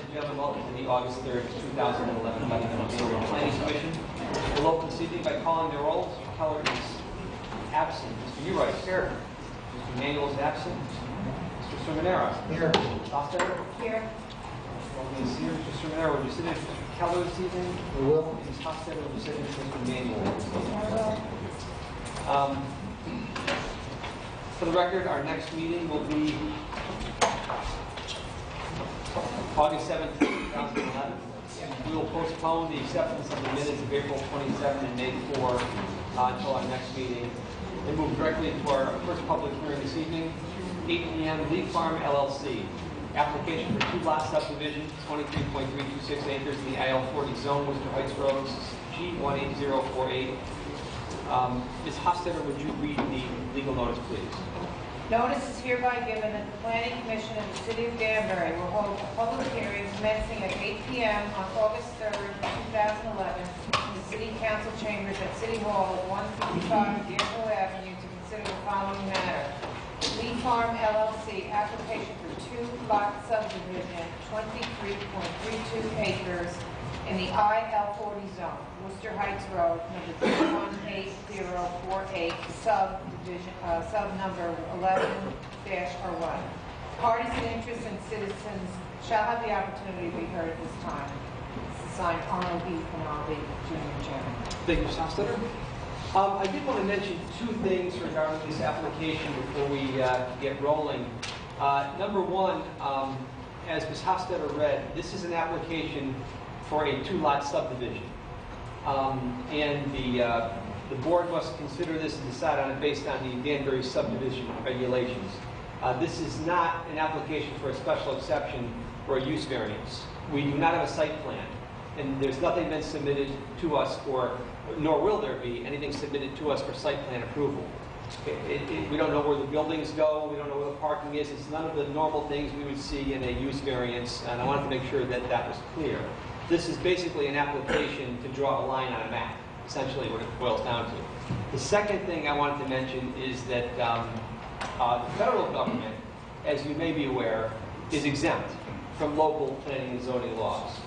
and gentlemen, welcome to the August 3rd, 2011 meeting of the Danbury Planning Commission. We'll open this evening by calling the roll. Mr. Keller is absent. Mr. Uright is here. Mr. Manuel is absent. Mr. Sermonera. Here. Foster. Here. Is here. Mr. Sermonera, will you sit in for Mr. Keller this evening? We will. Ms. Hofstadter, will you sit in for Mr. Manuel? For the record, our next meeting will be August 17th, 2011. We will postpone the acceptance of the minutes of April 27th and May 4 until our next meeting, and move directly to our first public hearing this evening, 8 p.m. Leaf Farm LLC. Application for two-lot subdivision, 23.326 acres in the IL-40 zone, Worcester Heights Road, G18048. Ms. Hofstadter, would you read the legal notice, please? Notice is hereby given that the Planning Commission of the City of Danbury will hold a public hearing commencing at 8 p.m. on August 3rd, 2011 in the City Council Chambers at City Hall at 155 Deerfield Avenue to consider the following matter. Leaf Farm LLC application for two-lot subdivision, 23.32 acres in the IL-40 zone, Worcester Heights Road, number 218-048, sub number 11-R1. Parties in interest and citizens shall have the opportunity to be heard at this time. This is signed Arnold B. Canaldi, Junior Chairman. Thank you, Ms. Hofstadter. I did want to mention two things regarding this application before we get rolling. Number one, as Ms. Hofstadter read, this is an application for a two-lot subdivision. And the board must consider this and decide on it based on the Danbury subdivision regulations. This is not an application for a special exception or a use variance. We do not have a site plan, and there's nothing been submitted to us for, nor will there be anything submitted to us for site plan approval. We don't know where the buildings go, we don't know where the parking is. It's none of the normal things we would see in a use variance, and I wanted to make sure that that was clear. This is basically an application to draw a line on a map, essentially what it boils down to. The second thing I wanted to mention is that the federal government, as you may be aware, is exempt from local planning and zoning laws.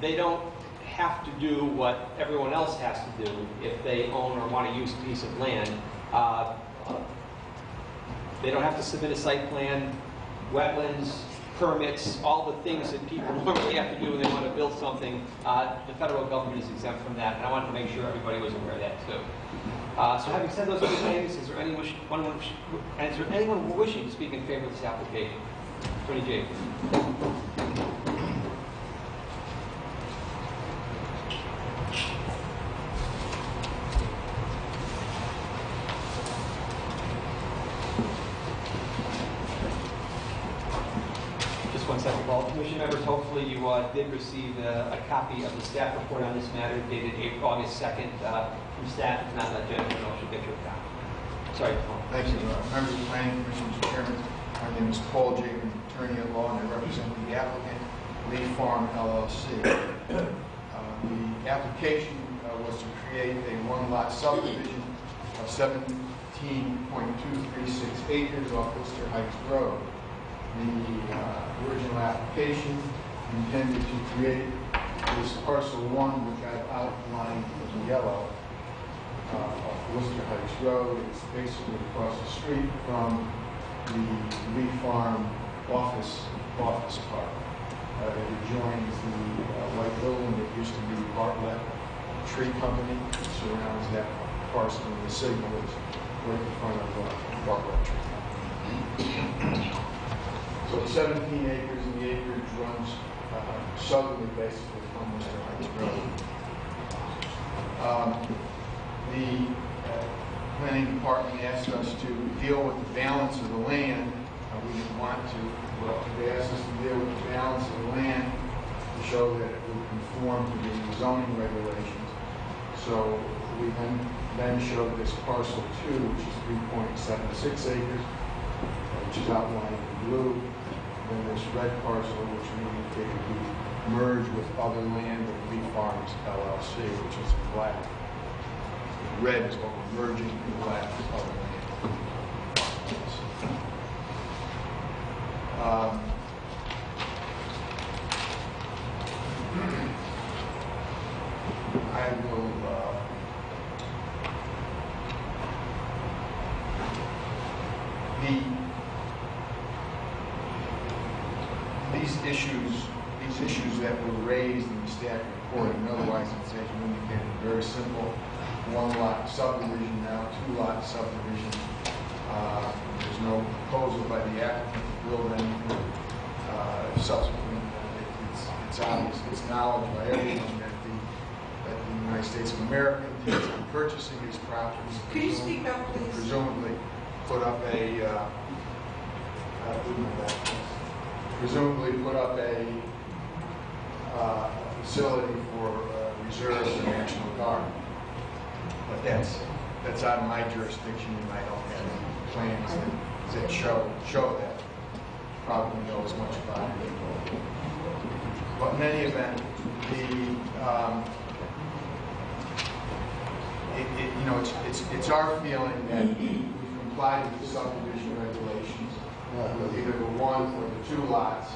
They don't have to do what everyone else has to do if they own or want to use a piece of land. They don't have to submit a site plan, wetlands, permits, all the things that people normally have to do when they want to build something. The federal government is exempt from that, and I wanted to make sure everybody was aware of that too. So having said those two things, is there anyone wishing to speak in favor of this application? Attorney J. Commission members, hopefully you did receive a copy of the staff report on this matter dated August 2nd from staff. If not, Jennifer should get your copy. Sorry, Paul. Thank you. Members of the Planning Commission, Mr. Chairman, my name is Paul Jacob, attorney at law, and I represent the applicant, Leaf Farm LLC. The application was to create a one-lot subdivision of 17.236 acres off Worcester Heights Road. The original application intended to create this parcel 1, which I've outlined in yellow, off Worcester Heights Road. It's basically across the street from the Leaf Farm office park. It adjoins the white building that used to be Bartlett Tree Company. It surrounds that parcel, and the signal is right in front of Bartlett Tree Company. So 17 acres, and the acreage runs southerly, basically, from Worcester Heights Road. The planning department asked us to deal with the balance of the land. We didn't want to, but they asked us to deal with the balance of the land to show that it would conform to the zoning regulations. So we then showed this parcel 2, which is 3.76 acres, which is outlined in blue. And this red parcel, which we indicated we merge with other land of Leaf Farms LLC, which is black. Red is what we're merging, in black with other land. will these issues that were raised in the staff report, and otherwise it's, as you indicated, very simple. One lot subdivision now, two lot subdivision. There's no proposal by the applicant to build anything subsequent. It's obvious, it's knowledge by everyone that the United States of America intends on purchasing these properties. Could you speak up, please? Presumably put up a facility for reserves and National Guard. But that's out of my jurisdiction, and I don't have any plans that show that. Probably know as much about it. But in any event, it's our feeling that we've complied with the subdivision regulations, with either the one or the two lots,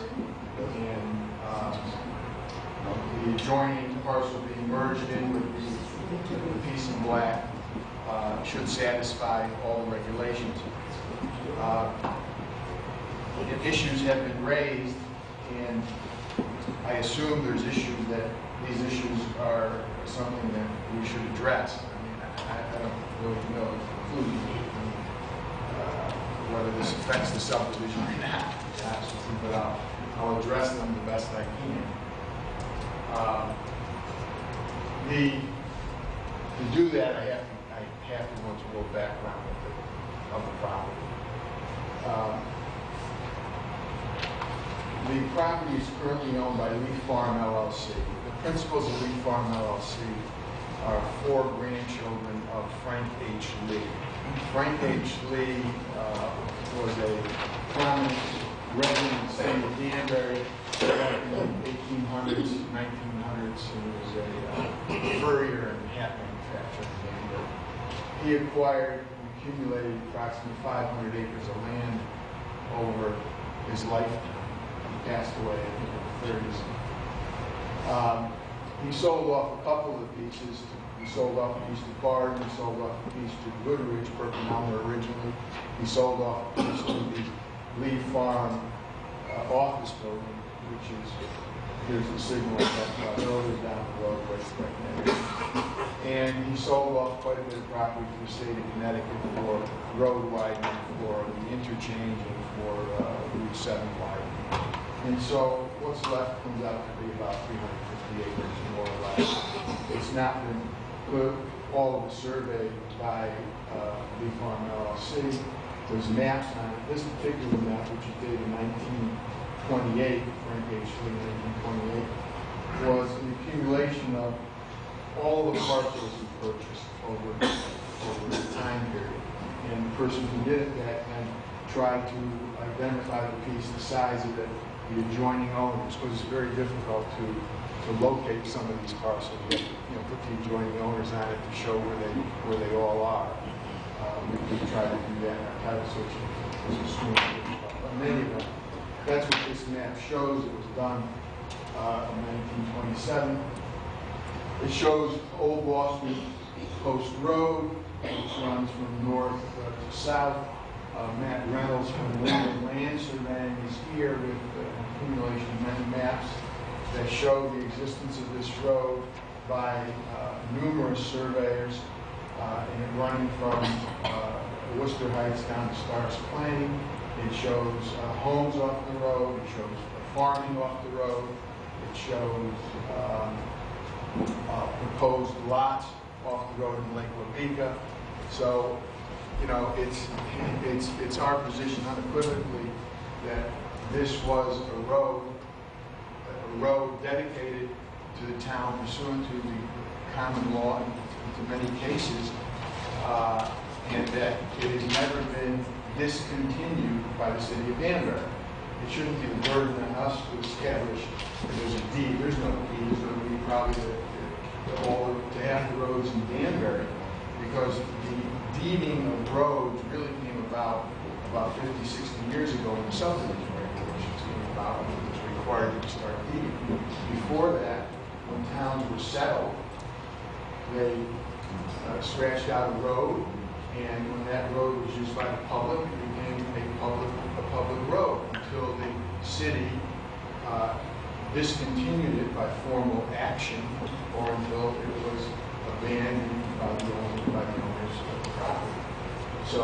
and the adjoining parcel being merged in with the piece in black should satisfy all the regulations. Issues have been raised, and I assume there's issues that these issues are something that we should address. I mean, I don't really know the conclusion whether this affects the subdivision or not, but I'll address them the best I can. To do that, I have to go into a little background of the property. The property is currently owned by Lee Farm LLC. The principals of Lee Farm LLC are 4 grandchildren of Frank H. Lee. Frank H. Lee was a prominent resident in the state of Danbury back in the 1800s, 1900s. He was a furrier and hat manufacturer in Danbury. He acquired and accumulated approximately 500 acres of land over his lifetime. He passed away in the 30s. He sold off a couple of pieces. He sold off a piece to Barton. He sold off a piece to Goodrich, Perkinelmer originally. He sold off a piece to the Lee Farm office building, which is, here's the signal that earlier down the road right there. And he sold off quite a bit of property to the state of Connecticut for road widening, for the interchange, and for Route 7 widening. And so what's left comes out to be about 350 acres, more or less. It's not been put all of the survey by Lee Farm LLC. There's maps on it. This particular map, which is dated 1928, Frank H. Lee, 1928, was an accumulation of all the parcels he purchased over the time period. And the person who did it back then tried to identify the piece, the size of it, the adjoining owners, because it's very difficult to locate some of these parcels. You have to put the adjoining owners on it to show where they all are. We try to do that in our title search. But in any event, that's what this map shows. It was done in 1927. It shows Old Boston Post Road, which runs from north to south. Matt Reynolds from Land Surveying is here with an accumulation of many maps that show the existence of this road by numerous surveyors, and it running from Worcester Heights down to Stars Plain. It shows homes off the road. It shows farming off the road. It shows proposed lots off the road in Lake Wabeeka. So, you know, it's our position unequivocally that this was a road dedicated to the town pursuant to the common law in many cases, and that it has never been discontinued by the city of Danbury. It shouldn't be the burden on us to establish that there's a deed. There's no deed. There's going to be probably to half the roads in Danbury, because the deeding of roads really came about 50, 60 years ago when the subdivision regulations came about, and it was required to start deeding. Before that, when towns were settled, They scratched out a road, and when that road was used by the public, it became a public road until the city discontinued it by formal action, or until it was abandoned by the owners of the property. So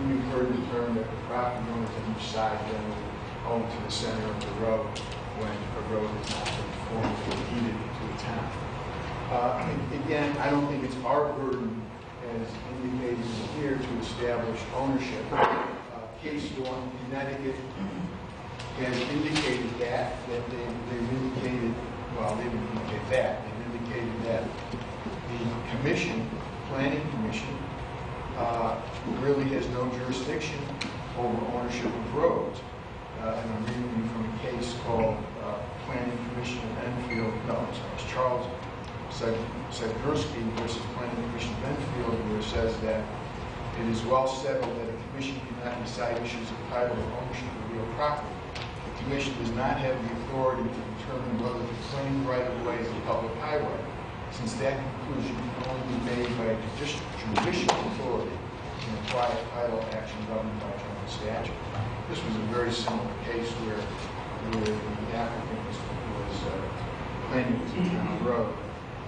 you've heard the term that the property owners on each side generally own to the center of the road when a road has not been formally deeded to the town. Again, I don't think it's our burden, as indicated here, to establish ownership. Case law in Connecticut has indicated that they've indicated, well, they didn't indicate that, they've indicated that the commission, planning commission, really has no jurisdiction over ownership of roads. And I'm reading you from a case called Planning Commission of Enfield, no, it's Charles Sedgwirsky versus Planning Commission of Enfield, where it says that it is well settled that a commission cannot decide issues of title or ownership of real property. The commission does not have the authority to determine whether the claimed right-of-way is a public highway, since that conclusion can only be made by a judicial authority in a private title action governed by general statute. This was a very similar case where the applicant was claiming it was a town road,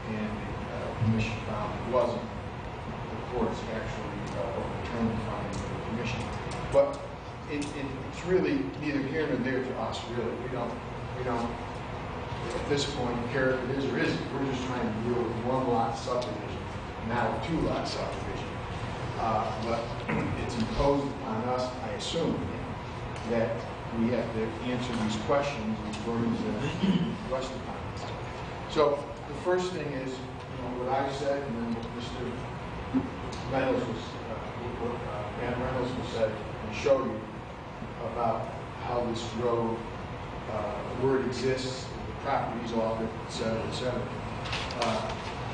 and the commission found it wasn't. The courts actually overturned the finding of the commission. But it's really neither here nor there to us, really. We don't at this point care if it is or isn't. We're just trying to deal with one lot subdivision, not a two-lot subdivision. But it's imposed upon us, I assume, that we have to answer these questions and burdens that rest upon us. So the first thing is, what I said, and then what Mr. Reynolds was said, and show you about how this road, where it exists, the properties off it, et cetera, et cetera.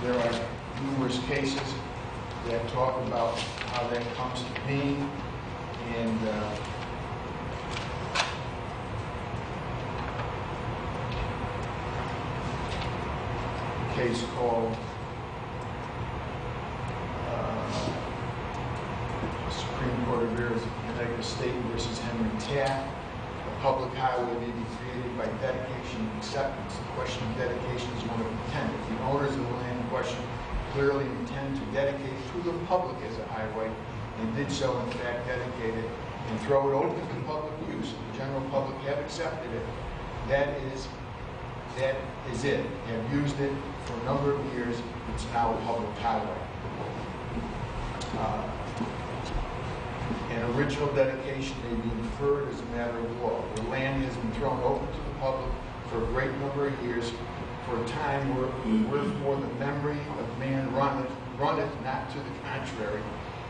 There are numerous cases that talk about how that comes to be, and a case called Supreme Court of Connecticut State versus Henry Taft. A public highway may be created by dedication and acceptance. The question of dedication is one of intent. If the owners of the land in question clearly intend to dedicate to the public as a highway, and did so in fact dedicate it and throw it open to public use, the general public have accepted it, that is it. They have used it for a number of years. It's now a public highway. An original dedication may be inferred as a matter of law. The land has been thrown open to the public for a great number of years, for a time wherefore the memory of man runneth not to the contrary,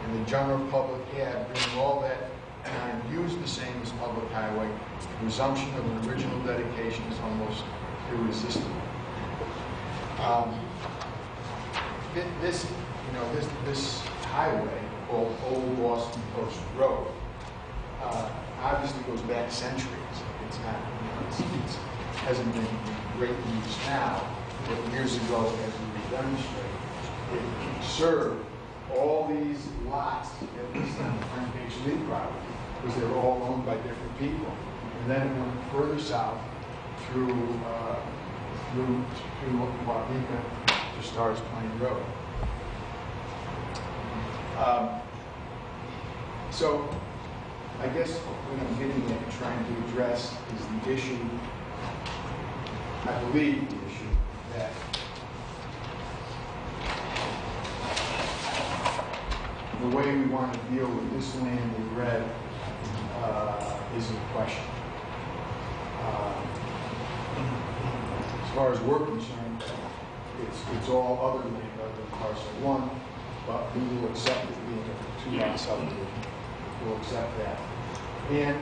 and the general public had, during all that time, used the same as public highway. The presumption of an original dedication is almost irresistible. This highway, called Old Boston Post Road, obviously goes back centuries. It's not, it hasn't been in great use now, but years ago, as we demonstrate, it served all these lots, at least on the Front Page Lee property, because they were all owned by different people. And then it went further south through Waukesha to Stars Plain Road. So I guess what I'm getting at and trying to address is the issue, I believe the issue, that the way we want to deal with this land in red is in question. As far as we're concerned, it's all other land other than parcel 1, but we will accept it being a 2-lot subdivision. We'll accept that. And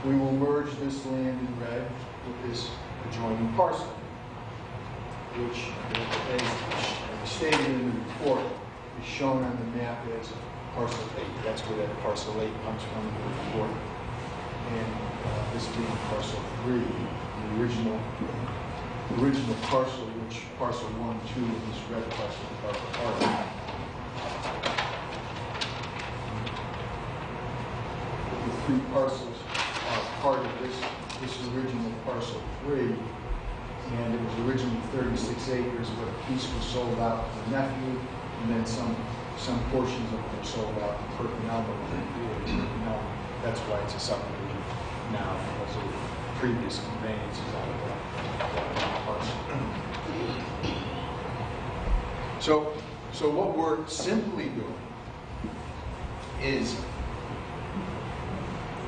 we will merge this land in red with this adjoining parcel, which, as stated in the report, is shown on the map as parcel 8. That's where that parcel 8 comes from in the report. And this being parcel 3, the original original parcel, which parcel 1 and 2 of this red parcel are part of. The 3 parcels are part of this original parcel 3, and it was originally 36 acres, but a piece was sold out to the nephew, and then some portions of it were sold out to Perkinello. That's why it's a subdivision now, because of previous conveyances out of that parcel. So what we're simply doing is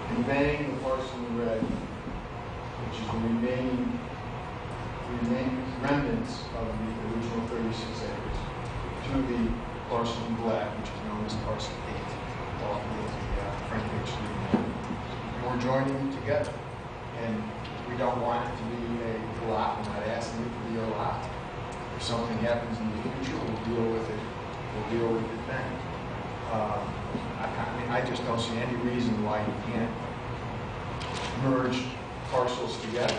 conveying the parcel in red, which is the remaining remnants of the original 36 acres, to the parcel in black, which is known as parcel 8, off the frontage street. And we're joining them together. And we don't want it to be a lot. We're not asking it to be a lot. If something happens in the future, we'll deal with it. We'll deal with it then. I just don't see any reason why you can't merge parcels together.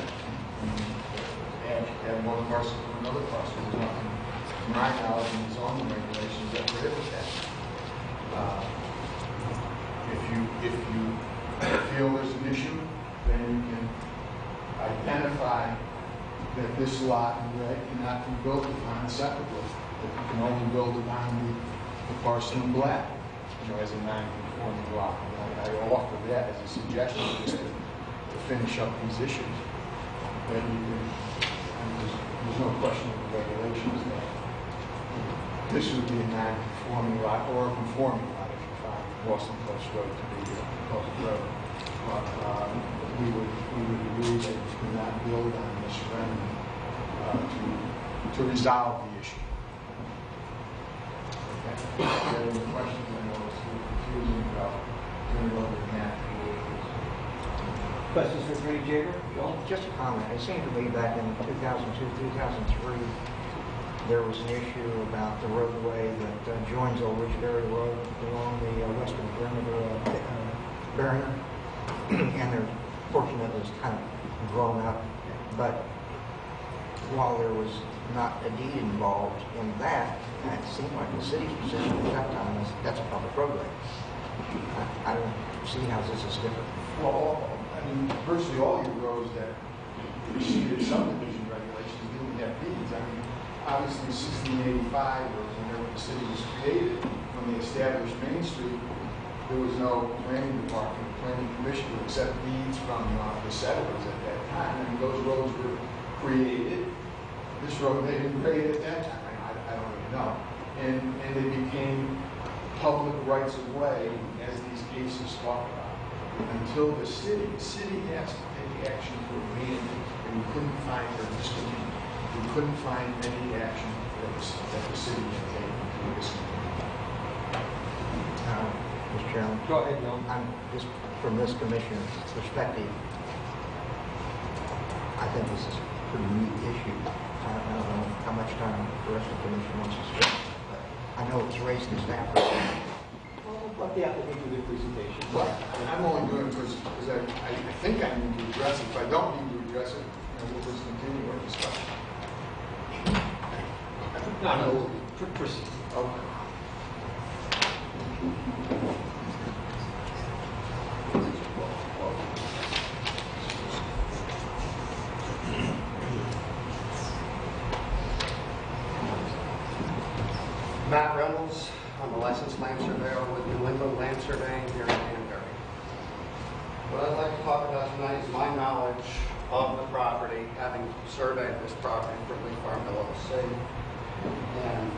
Add one parcel to another parcel. There's nothing, to my knowledge, in the zoning regulations that prohibit that. If you feel there's an issue, then you can identify that this lot in red cannot be built upon separately. That you can only build upon the parcel in black, as a non-conforming lot. I offer that as a suggestion just to finish up these issues. Then you can, there's no question of the regulations that this would be a non-conforming lot or a conforming lot if you find Boston Post Road to be a public road. We would agree that you could not build on this remnant to resolve the issue. Okay. If you have any questions, I know it's a little confusing about turning over the map. Questions for Attorney Jaber? Joel? Just a comment. It seemed to me back in 2002, 2003, there was an issue about the roadway that joins Old Ridgeberry Road along the western perimeter of Barrier. And their portion of it was kind of grown up. But while there was not a deed involved in that, it seemed like the city's position at that time was that's a public roadway. I don't see how this is different. Well, I mean, virtually all your roads that preceded subdivision regulations didn't have deeds. I mean, obviously 1685 was whenever the city was created. When they established Main Street, there was no planning department, planning commission to accept deeds from the settlers at that time. I mean, those roads were created. This road they didn't create at that time. I don't even know. And they became public rights of way as these cases talk about. Until the city has to take action to abandon it, and we couldn't find any action that the city had taken to discontinue. Mr. Chairman. Go ahead, Joel. I'm just from this commission's perspective, I think this is a pretty neat issue. I don't know how much time the rest of the commission wants to spend, but I know it's raised in staff. Let the applicant do the presentation. Well, I'm only doing it because I think I need to address it. If I don't need to address it, we'll just continue our discussion. No, proceed. Okay. Matt Reynolds, I'm a licensed land surveyor with New England Land Surveying here in Danbury. What I'd like to talk about tonight is my knowledge of the property, having surveyed this property for Lee Farm LLC, and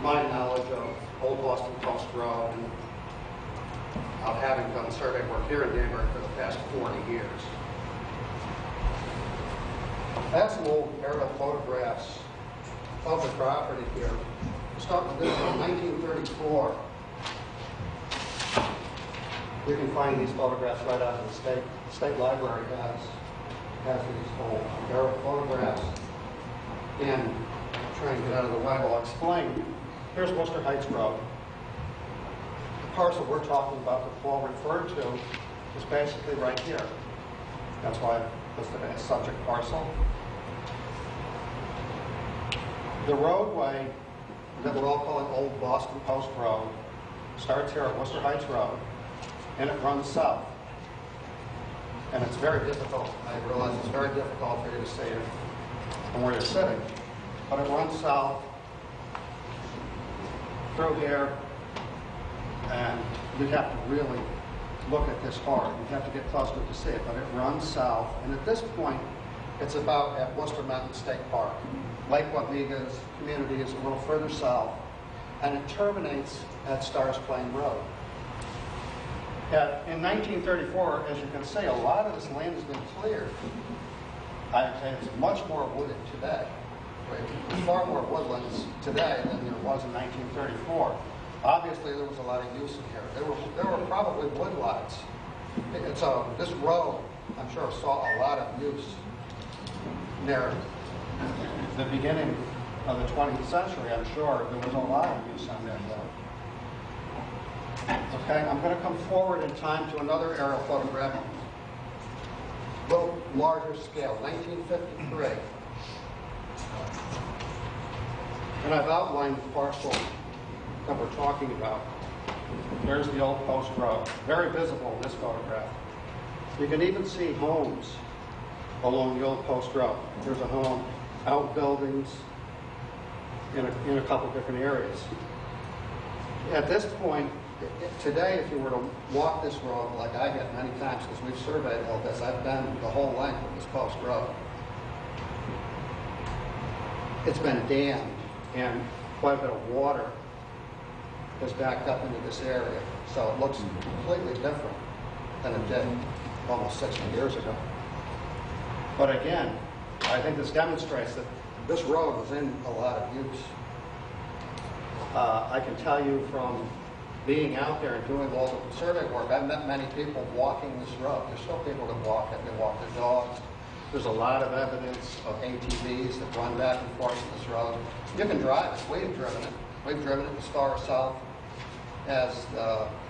my knowledge of Old Boston Post Road, and of having done survey work here in Danbury for the past 40 years. I have some old aerial photographs of the property here. Start with this one, 1934. You can find these photographs right out of the state library has these old aerial photographs. And I'll try and get out of the way while I explain. Here's Worcester Heights Road. The parcel we're talking about that Paul referred to is basically right here. That's why I listed it as subject parcel. The roadway that we're all calling Old Boston Post Road starts here at Worcester Heights Road, and it runs south. And it's very difficult. I realize it's very difficult for you to see it from where you're sitting. But it runs south through here, and you have to really look at this hard. You have to get close to it to see it, but it runs south. And at this point, it's about at Worcester Mountain State Park. Lake Wabega's community is a little further south, and it terminates at Stars Plain Road. In 1934, as you can see, a lot of this land has been cleared. I'd say it's much more wooded today. There's far more woodlands today than there was in 1934. Obviously, there was a lot of use in here. There were probably woodlots. This road, I'm sure, saw a lot of use near the beginning of the 20th century. I'm sure there was a lot of use on that road. Okay, I'm going to come forward in time to another aerial photograph, a little larger scale, 1953. And I've outlined the parcel that we're talking about. There's the old post road, very visible in this photograph. You can even see homes along the old post road. There's a home, outbuildings in a couple different areas. At this point, today, if you were to walk this road, like I have many times, because we've surveyed all this, I've been the whole length of this post road. It's been dammed, and quite a bit of water has backed up into this area. So it looks completely different than it did almost 60 years ago. But again, I think this demonstrates that this road was in a lot of use. I can tell you from being out there and doing all the survey work, I've met many people walking this road. There's still people that walk it. They walk their dogs. There's a lot of evidence of ATVs that run back and forth on this road. You can drive it. We've driven it. We've driven it as far south as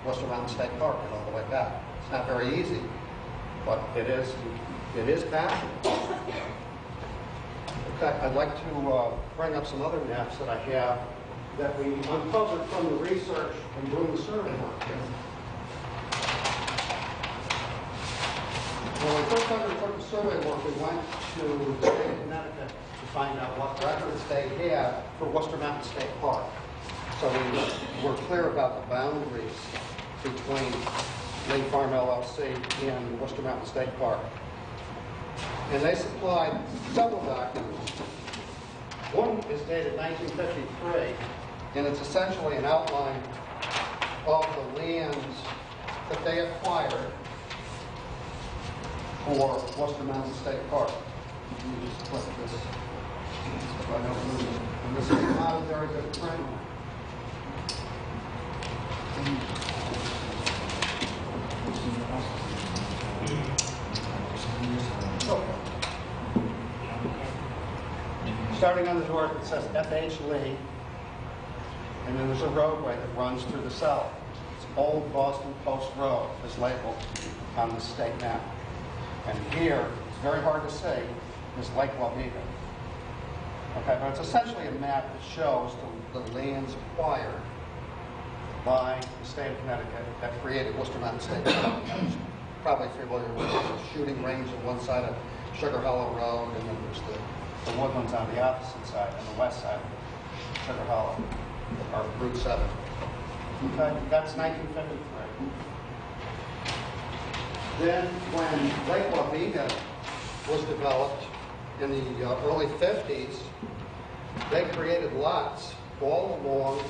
Worcester Mountain State Park and all the way back. It's not very easy, but it is passable. Okay, I'd like to bring up some other maps that I have that we uncovered from the research and doing the survey work here. When we first undertook the survey work, we went to the state of Connecticut to find out what records they had for Worcester Mountain State Park. So we were clear about the boundaries between Lake Farm LLC and Worcester Mountain State Park. And they supplied several documents. One is dated 1953, and it's essentially an outline of the lands that they acquired for Worcester Mountain State Park. Let me just click this so I don't lose it. And this is not a very good print. Starting on the north, it says F.H. Lee, and then there's a roadway that runs through the south. It's Old Boston Post Road is labeled on the state map. And here, it's very hard to see, is Lake Wabega. Okay, but it's essentially a map that shows the lands acquired by the state of Connecticut that created Worcester Mountain State Park. Probably familiar with the shooting range on one side of Sugar Hollow Road, and then there's the woodlands on the opposite side, on the west side of Sugar Hollow, or Route 7. Okay, that's 1953. Then, when Lake Wabega was developed in the early 50s, they created lots all along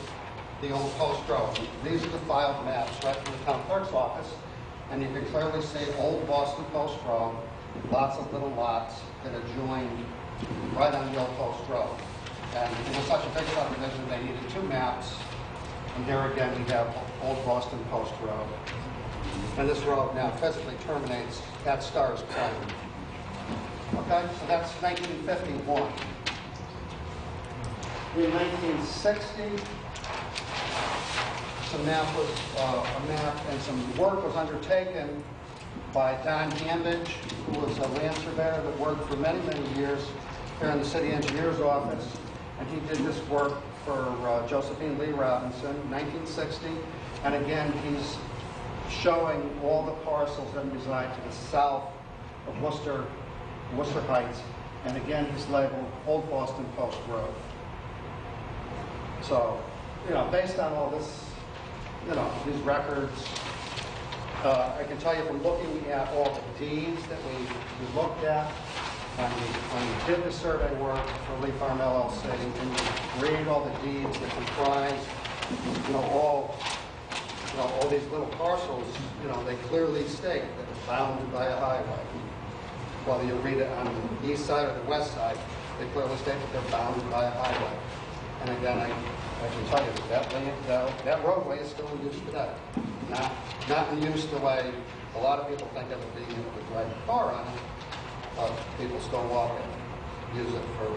the old post road. These are the filed maps right from the town clerk's office, and you can clearly see Old Boston Post Road, lots of little lots that adjoined right on the old post road. And it was such a big subdivision, they needed two maps. And here again, we have Old Boston Post Road. And this road now physically terminates at Stars Plain. Okay, so that's 1951. In 1960, a map and some work was undertaken by Don Hambidge, who was a land surveyor that worked for many, many years here in the city engineer's office. and he did this work for Josephine Lee Robinson, 1960. And again, he's showing all the parcels that reside to the south of Worcester Heights. And again, he's labeled Old Boston Post Road. So, based on all this, these records, I can tell you from looking at all the deeds that we looked at, when we did the survey work for Lee Farm LLC, and you read all the deeds that comprise, all these little parcels, they clearly state that it's bounded by a highway. Whether you read it on the east side or the west side, they clearly state that they're bounded by a highway. And again, I can tell you that roadway is still in use today. Not in use the way a lot of people think of it being able to drive a car on it, but people still walk it, use it for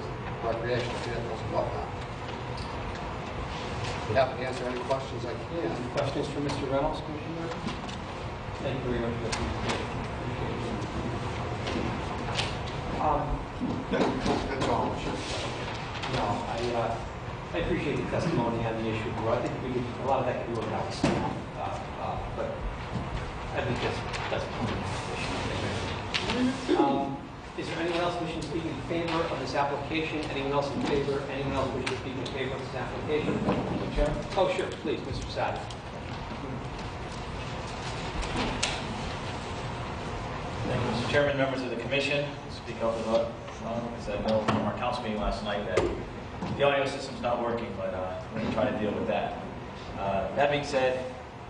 recreational vehicles and whatnot. I'm happy to answer any questions I can. Any questions for Mr. Reynolds, Commissioner? Thank you very much for the presentation. That's all. No, I appreciate the testimony on the issue. I think a lot of that can be worked out. But I think that's a is there anyone else wishing to speak in favor of this application? Anyone else in favor? Anyone else wishing to speak in favor of this application? Mr. Chairman? Oh, sure. Please, Mr. Sadi. Thank you, Mr. Chairman, members of the commission. Speak up a lot, because I know from our council meeting last night that the audio system's not working, but we're going to try to deal with that. That being said,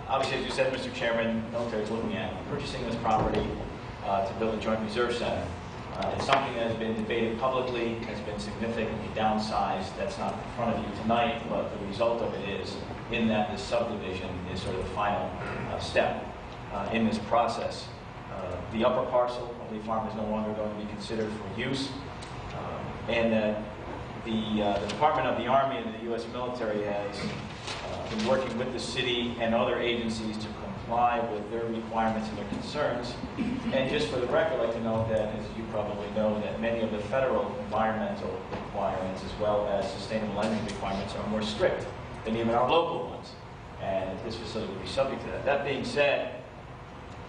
obviously, as you said, Mr. Chairman, the military is looking at purchasing this property to build a joint reserve center. It's something that has been debated publicly, has been significantly downsized. That's not in front of you tonight, but the result of it is in that this subdivision is sort of the final step in this process. The upper parcel of Lee Farm is no longer going to be considered for use, and the Department of the Army and the U.S. military has been working with the city and other agencies to comply with their requirements and their concerns. And just for the record, I'd like to note that, as you probably know, that many of the federal environmental requirements as well as sustainable energy requirements are more strict than even our local ones. And this facility will be subject to that. That being said,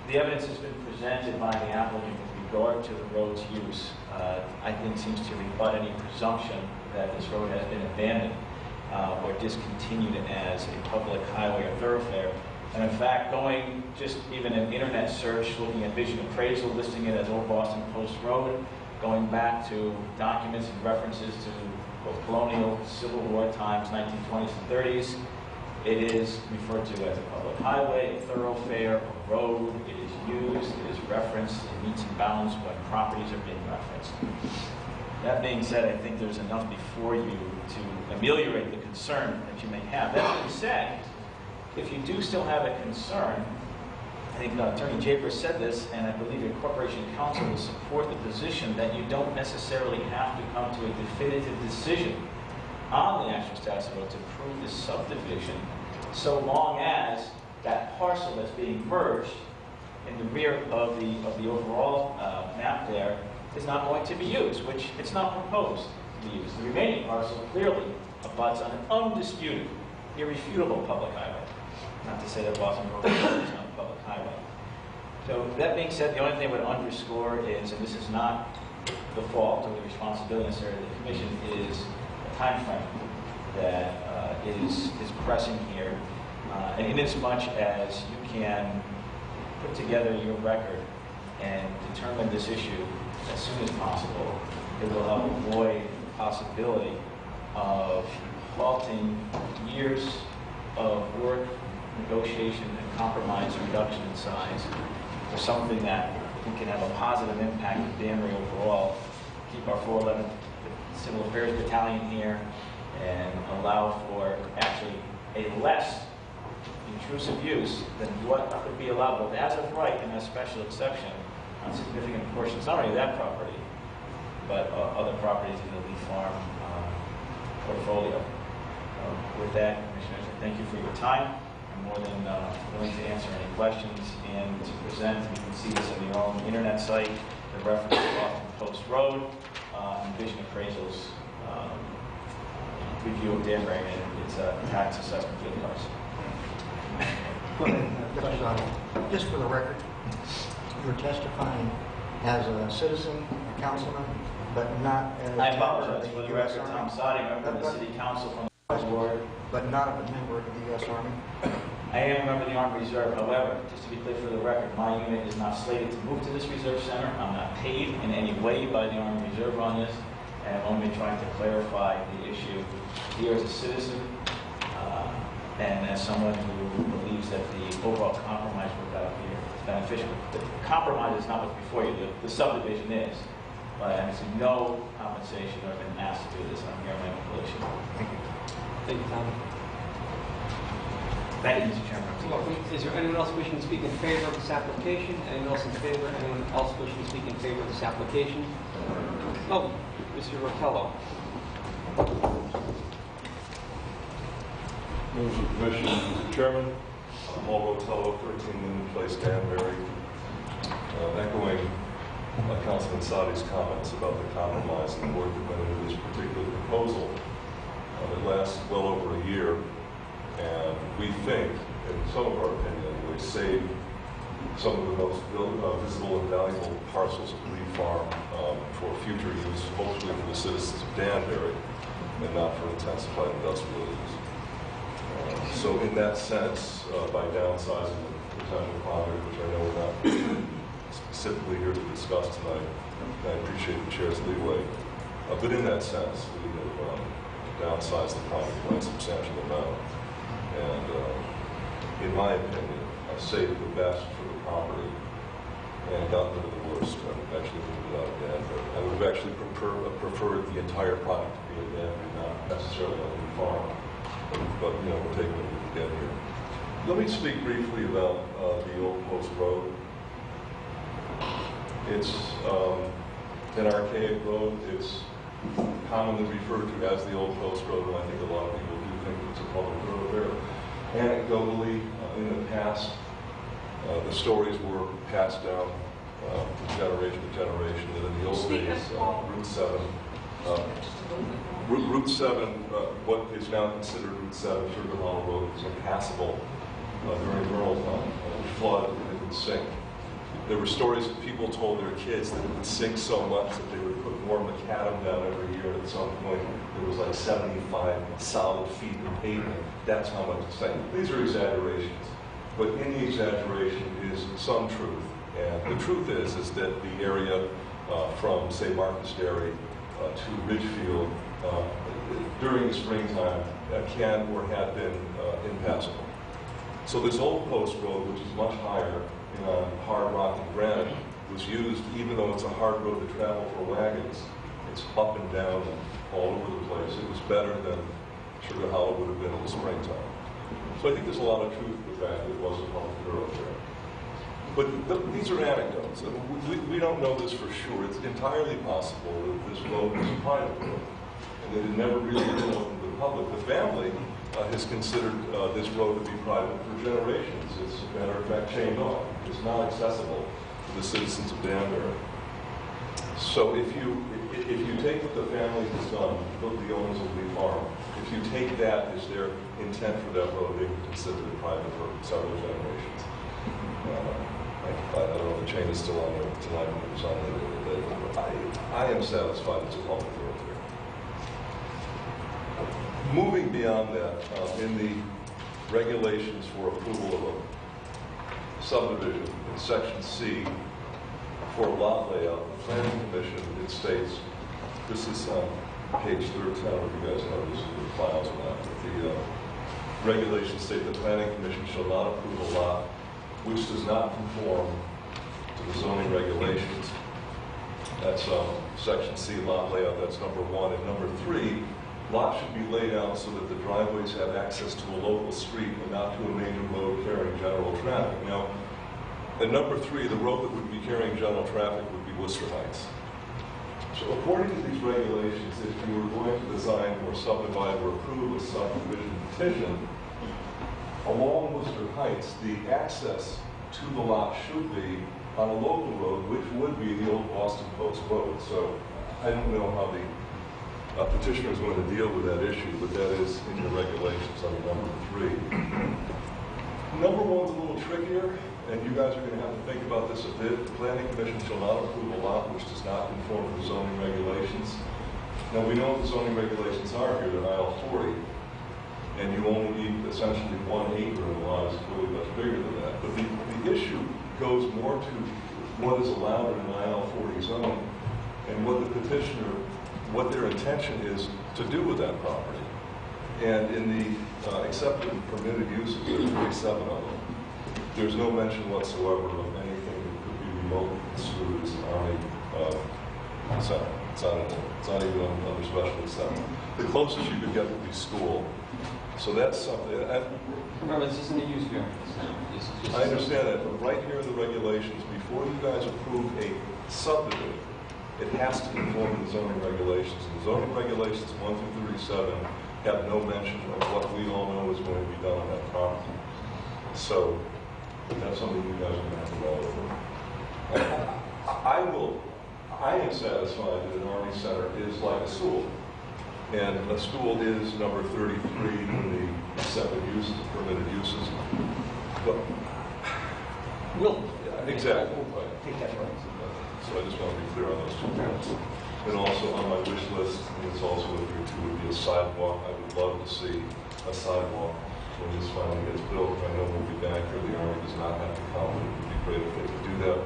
the evidence has been presented by the applicant with regard to the road's use. I think seems to rebut any presumption that this road has been abandoned or discontinued as a public highway or thoroughfare. And in fact, going just even an internet search, looking at vision appraisal, listing it as Old Boston Post Road, going back to documents and references to both colonial, Civil War times, 1920s and 30s, it is referred to as a public highway, a thoroughfare, a road. It is used, it is referenced, it meets and bounds when properties are being referenced. That being said, I think there's enough before you to ameliorate the concern that you may have. That being said, if you do still have a concern, I think Attorney Japers said this, and I believe your corporation counsel will support the position that you don't necessarily have to come to a definitive decision on the actual status of the road to approve this subdivision, so long as that parcel that's being merged in the rear of the overall map there is not going to be used, which it's not proposed to be used. The remaining parcel clearly abuts on an undisputed, irrefutable public highway. Not to say that Boston Road is not a public highway. So that being said, the only thing I would underscore is, and this is not the fault or the responsibility necessarily of the commission, is a time frame that is pressing here. And in as much as you can put together your record and determine this issue as soon as possible, it will help avoid the possibility of halting years of work, negotiation, and compromise reduction in size for something that we can have a positive impact on Danbury overall, keep our 411th Civil Affairs Battalion here, and allow for actually a less intrusive use than what would be allowable as of right in a special exception on significant portions, not only that property, but other properties in the Lee Farm portfolio. With that, Commissioners, I thank you for your time. I'm more than willing to answer any questions and to present. You can see this on your own internet site, the reference to Boston Post Road, and vision appraisals review of Danbury, and it's a tax assessment for the cars. Mr. Zani, just for the record, you're testifying as a citizen, a councilman, but not as... I apologize for the U.S. record, Army, Tom Sadi, member of the City Council from the ward. but not a member of the U.S. Army. I am a member of the Army Reserve. However, just to be clear for the record, my unit is not slated to move to this reserve center. I'm not paid in any way by the Army Reserve on this, and I'm only trying to clarify the issue here as a citizen and as someone who believes that the overall compromise worked out here is beneficial. The compromise is not what's before you. The subdivision is, but I see no compensation or been asked to do this. I'm here on my completion. Thank you. Thank you, Tom. Thank you, Mr. Chairman. You're welcome. Is there anyone else wishing to speak in favor of this application? Anyone else in favor? Anyone else wishing to speak in favor of this application? Oh, Mr. Rotello. Members of the Commission, Mr. Chairman, I'm Paul Rotello, 13 Linden Place, Danbury. Echoing Councilman Sadi's comments about the compromise and the work that went into this particular proposal. It lasts well over a year, and we think, in some of our opinion, we save some of the most visible and valuable parcels of Lee Farm for future use, hopefully for the citizens of Danbury, and not for intensified industrial use. So in that sense, by downsizing the potential project, which I know we're not specifically here to discuss tonight, I appreciate the chair's leeway. But in that sense, we have downsized the project by a substantial amount. And in my opinion, I saved the best for the property and gotten rid of the worst and eventually moved it out of Danbury. I would have actually preferred the entire project to be in Danbury, not necessarily on Lee Farm. But you know, we'll take what we can get here. Let me speak briefly about the Old Post Road. It's an archaic road. It's commonly referred to as the Old Post Road, and I think a lot of people do think it's a public road there. Anecdotally, in the past, the stories were passed down from generation to generation. And in the old days, Route 7, what is now considered Route 7, Sugar Hollow Road, was impassable during vernal time. It would flood and it would sink. There were stories that people told their kids that it would sink so much that they would put more macadam down every year. At some point, there was like 75 solid feet of pavement. That's how much it sank. These are exaggerations, but in the exaggeration is some truth. And the truth is that the area from, say, Marcus Dairy to Ridgefield during the springtime can or had been impassable. So this Old Post Road, which is much higher on hard rock and granite, was used, even though it's a hard road to travel for wagons. It's up and down and all over the place. It was better than Sugar Hollow would have been in the springtime. So I think there's a lot of truth to the fact that it was a public thoroughfare. But these are anecdotes. I mean, we don't know this for sure. It's entirely possible that this road was a private road and that it never really been open to the public. The family has considered this road to be private for generations. It's, a matter of fact, chained on. It's not accessible to the citizens of Danbury. So if you take what the family has done, the owners of Lee Farm, if you take that as their intent for that road, they would consider it private for several generations. I don't know if the chain is still on there tonight, but it was on there the other day. But I am satisfied it's a public thoroughfare. Moving beyond that, in the regulations for approval of a subdivision, in Section C, for lot layout, the Planning Commission, it states, this is on page 13, I don't know if you guys know this, the files on that, but the regulations state the Planning Commission shall not approve a lot which does not conform to the zoning regulations. That's Section C, lot layout, that's number 1. And number 3, lots should be laid out so that the driveways have access to a local street and not to a major road carrying general traffic. Now, at number 3, the road that would be carrying general traffic would be Worcester Heights. So according to these regulations, if you were going to design or subdivide or approve a subdivision petition, along Worcester Heights, the access to the lot should be on a local road, which would be the old Boston Post Road. So I don't know how the Petitioner is going to deal with that issue, but that is in your regulations under number 3. Number 1's a little trickier, and you guys are going to have to think about this a bit. The Planning Commission shall not approve a lot which does not conform to the zoning regulations. Now, we know what the zoning regulations are here, they're aisle 40, and you only need essentially 1 acre, and the lot is clearly much bigger than that. But the issue goes more to what is allowed in an aisle 40 zone, and what the petitioner, what their intention is to do with that property. And in the accepted and permitted uses, there's 47 of them. There's no mention whatsoever of anything that could be remotely construed as an Army center. It's not even under special exception. The closest you could get would be school. So that's something. Remember, this isn't a use variance. I understand that, but right here in the regulations, before you guys approve a subdivision, it has to conform to the zoning regulations. And the zoning regulations 1 through 37 have no mention of what we all know is going to be done on that property. So that's something you guys are going to have to roll over. I am satisfied that an Army Center is like a school. And a school is number 33 in the accepted uses, permitted uses. But, exactly. Take that right. So I just want to be clear on those 2 points. And also on my wish list, and it's also in here too, would be a sidewalk. I would love to see a sidewalk when this finally gets built. I know we'll be back here. The Army does not have to come. It would be great if they could do that.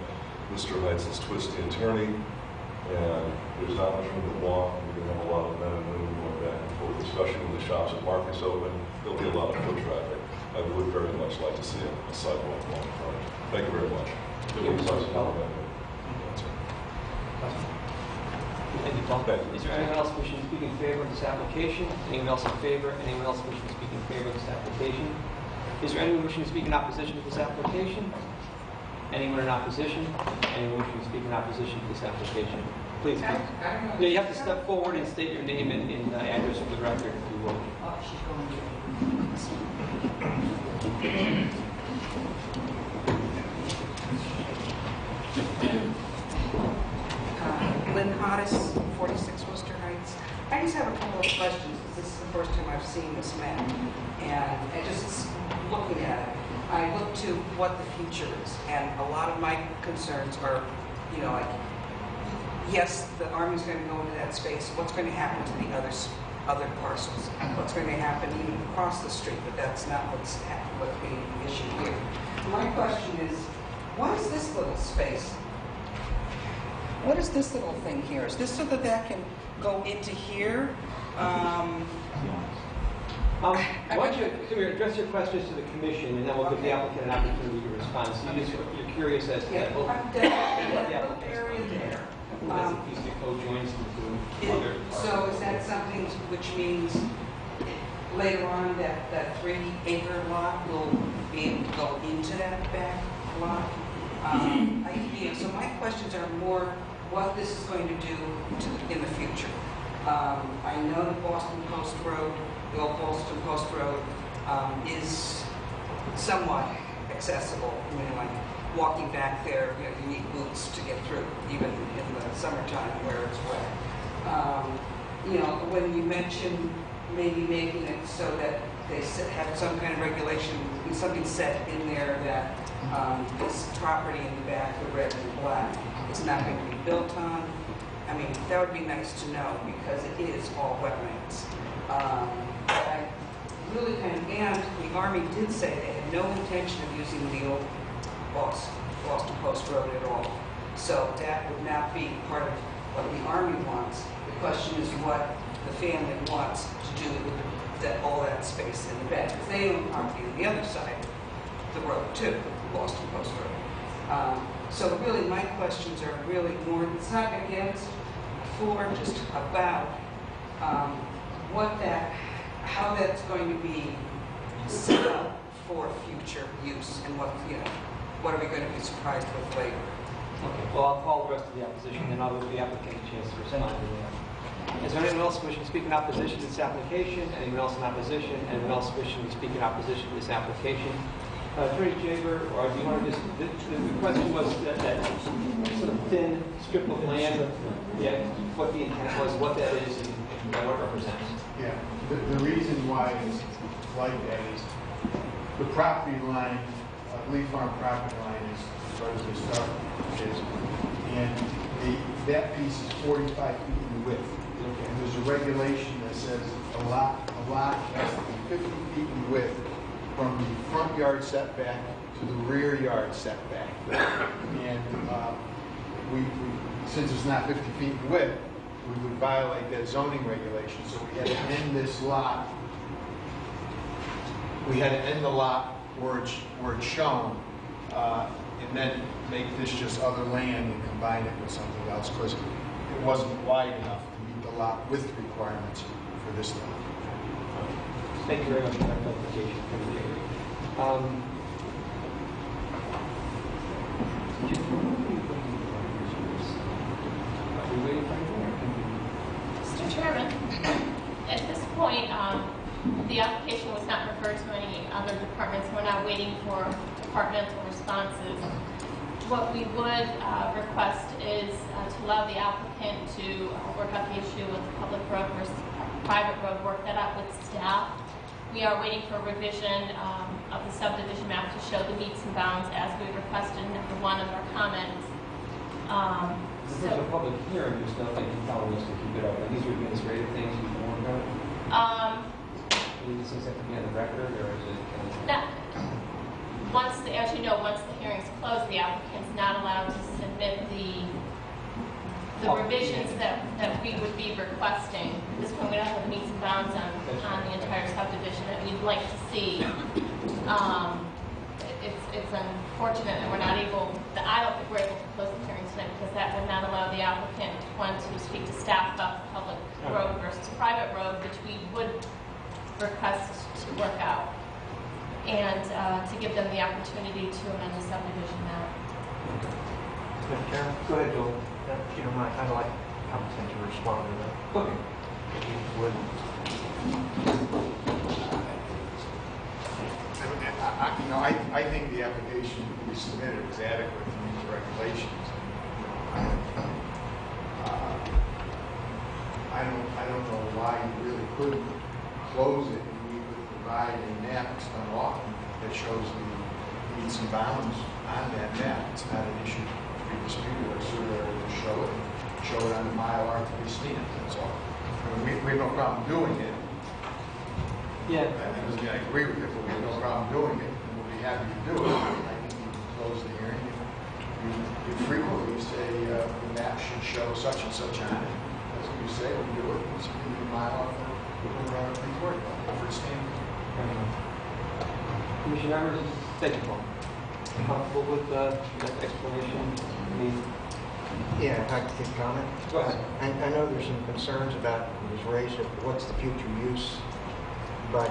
Mr. Heitz is twisty attorney, and there's not much room to walk. We're going to have a lot of men and women going back and forth, especially when the shops at Marcus open. There'll be a lot of foot traffic. I would very much like to see a sidewalk along the front. Thank you very much. Thank you, Paul. Is there anyone else wishing to speak in favor of this application? Anyone else in favor? Anyone else wishing to speak in favor of this application? Is there anyone wishing to speak in opposition to this application? Anyone in opposition? Anyone wishing to speak in opposition to this application? Please. Yeah, you have to step forward and state your name and address for the record, if you will. Lynn Hoddes, 46 Worcester Heights. I just have a couple of questions, because this is the first time I've seen this map. And I just looking at it, I look to what the future is. And a lot of my concerns are, you know, like, yes, the Army's going to go into that space. What's going to happen to the other parcels? What's going to happen even across the street? But that's not what's being issued here. My question is, what is this little space? What is this little thing here? Is this so that that can go into here? Why don't you address your questions to the commission, and then we'll give the applicant an opportunity to respond. So you're curious as to that little Area there. So is that something which means later on that 3-acre lot will be able to go into that back lot? So my questions are more what this is going to do in the future. I know the Boston Post Road, the old Boston Post Road, is somewhat accessible. I mean, like walking back there, you need boots to get through, even in the summertime where it's wet. When you mention maybe making it so that they have some kind of regulation, something set in there that this property in the back, the red and black, is not going to be built on. I mean, that would be nice to know because it is all wetlands. I really and the Army did say they had no intention of using the old Boston Post Road at all. So that would not be part of what the Army wants. The question is what the family wants to do with all that space in the back. Because they own property on the other side of the road too, the Boston Post Road. So really my questions are really more, it's not against, for, just about how that's going to be set up for future use and what are we going to be surprised with later. Okay, well, I'll call the rest of the opposition, and I'll give the applicant a chance to respond to that. Is there anyone else wishing to speak in opposition to this application? Anyone else in opposition? Anyone else wishing to speak in opposition to this application? Attorney Jaber, or do you want to just, the question was that sort of thin strip of land, what the intent was, what that is, and that what it represents. Yeah, the reason why it's like that is the property line, Lee Farm property line is sort of the start is, and that piece is 45 feet in width. And there's a regulation that says a lot has to be 50 feet in width from the front yard setback to the rear yard setback. And since it's not 50 feet in width, we would violate that zoning regulation. So we had to end this lot. We had to end the lot where it's shown, and then make this just other land and combine it with something else, because it wasn't wide enough to meet the lot width requirements for this lot. Thank you very much for that clarification. Mr. Chairman, at this point, the application was not referred to any other departments. We're not waiting for departmental responses. What we would request is to allow the applicant to work out the issue with public road versus private road, work that out with staff. We are waiting for a revision of the subdivision map to show the meets and bounds as we requested in number 1 of our comments. If there's a public hearing, there's nothing compelling us to keep it open. These are administrative things you can work out. Do these things have to be on the record, or is it? As you know, once the hearing's closed, the applicant's not allowed to submit the revisions that we would be requesting. At this point, we don't have the meets and bounds on the entire subdivision that we'd like to see. It's unfortunate that we're not able, I don't think we're able to close the hearing tonight, because that would not allow the applicant, one, to speak to staff about the public road versus private road, which we would request to work out, and to give them the opportunity to amend the subdivision map. Mr. Chairman? Go ahead, Joel. If you don't mind, I'd like the applicant to respond to that. Okay. If you would. I think the application we submitted was adequate to meet the regulations. I don't know why you really couldn't close it, and we would provide a map that's done often that shows the meets and bounds on that map. It's not an issue to be disputed. Our surveyor will show it on the Mylar to be stamped. That's all. I mean, we have no problem doing it. Yeah. I agree with it, but we have no problem doing it, and we'll be happy to do it. I think you can close the hearing. You frequently say the map should show such and such on it. That's what you say, we do it. It's a mile for report, for standing. Commissioner members, thank you, Paul. Comfortable with that explanation? Yeah, if I could comment. Go ahead. I know there's some concerns about, it was raised, what's the future use, but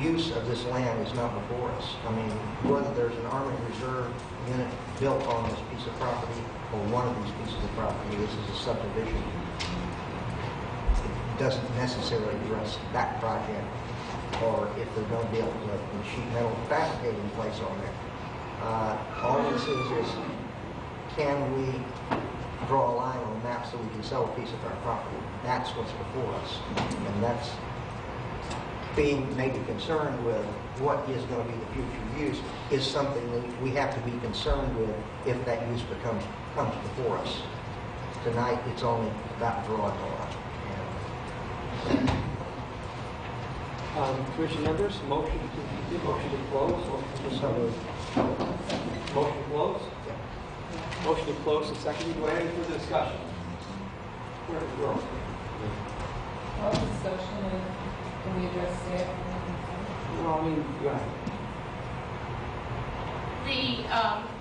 use of this land is not before us. I mean, whether there's an Army Reserve unit built on this piece of property or one of these pieces of property, this is a subdivision. It doesn't necessarily address that project, or if they're going to be able to put sheet metal fabricating place on there. All this is can we draw a line on the map so we can sell a piece of our property? That's what's before us, and that's being maybe concerned with what is going to be the future use is something that we have to be concerned with if that use comes before us. Tonight, it's only about drawing a line. Commission members, motion to close. Motion to close. Motion to close. The second. Do I have any further discussion? Where is the girl? Well, discussion, can we address it? Well, I mean, go ahead.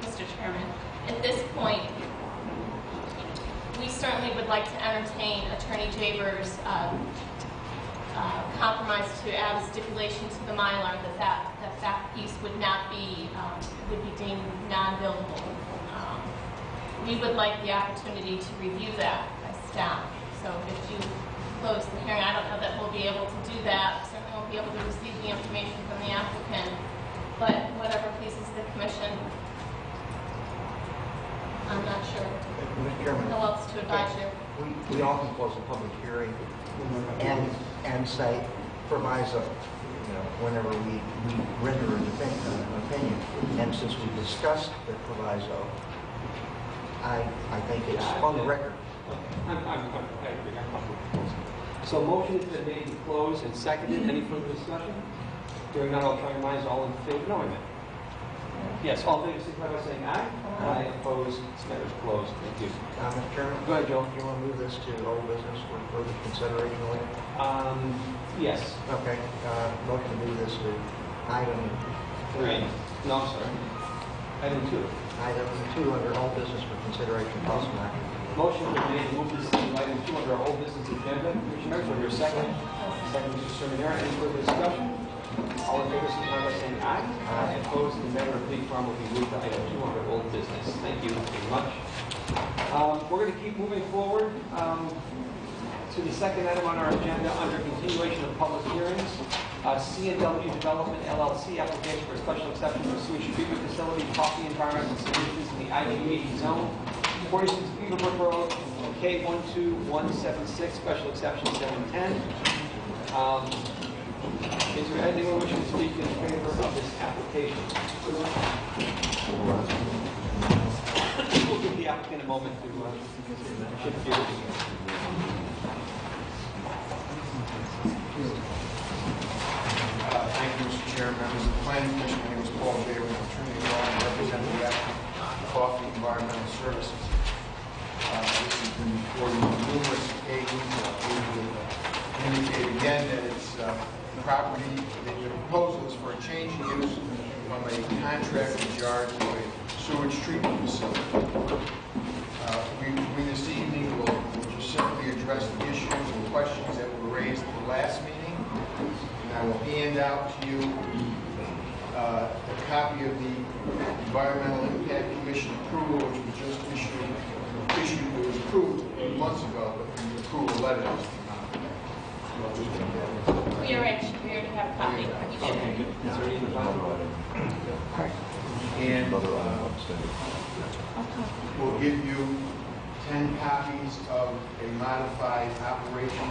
Mr. Chairman, at this point, we certainly would like to entertain Attorney Jaber's compromise to add a stipulation to the Mylar that piece would not be, would be deemed non-buildable. We would like the opportunity to review that by staff. So if you close the hearing, I don't know that we'll be able to do that. Certainly won't be able to receive the information from the applicant, but whatever pleases the commission, I'm not sure Mr. Chairman, who else to advise you. we often close a public hearing and say proviso, whenever we render an opinion. And since we discussed the proviso, I think it's on the record. I agree. I'm comfortable. So motion has been made to close and seconded. Any further discussion? Hearing none, I'll try your minds. All in favor? No, I meant. Yes, all in favor, signify by saying aye. Aye. Opposed? This matter is closed. Thank you. Mr. Chairman? Go ahead, Joe. Do you want to move this to old business for further consideration later? Yes. Okay, motion to move this to item 3. No, I'm sorry. Item 2. Item 2 under old business for consideration possible action. Motion has been made to move this to item 2 under our old business agenda. Commissioners, will your second? Second, Mr. Sermonera. Any further discussion? All in favor, signify by saying aye. Aye. Opposed? The matter of Pig Farm will be moved to item 2 under old business. Thank you very much. We're going to keep moving forward to the second item on our agenda under continuation of public hearings. C&W Development LLC application for a special exception for sewage treatment facility, coffee environmental solutions in the IG-80 zone, 46 Beaverbrook Road, K12176, special exception 710. Is there anyone wishing to speak in favor of this application? We'll give the applicant a moment to shift gears. Thank you, Mr. Chair, members of the Planning Commission. My name is Paul Bailey, I'm attorney at law and representative of Coffee Environmental Services. This has been before you on numerous occasions. We indicate again that it's property, that the proposal is for a change in use from a contracted yard to a sewage treatment facility. We this evening will just simply address the issues and questions that were raised at the last meeting. I will hand out to you a copy of the Environmental Impact Commission approval, which was just issued, it was approved 8 months ago, but the approval letter has come out. We already have a copy. Okay, good. Is there any file? And we'll give you 10 copies of a modified operation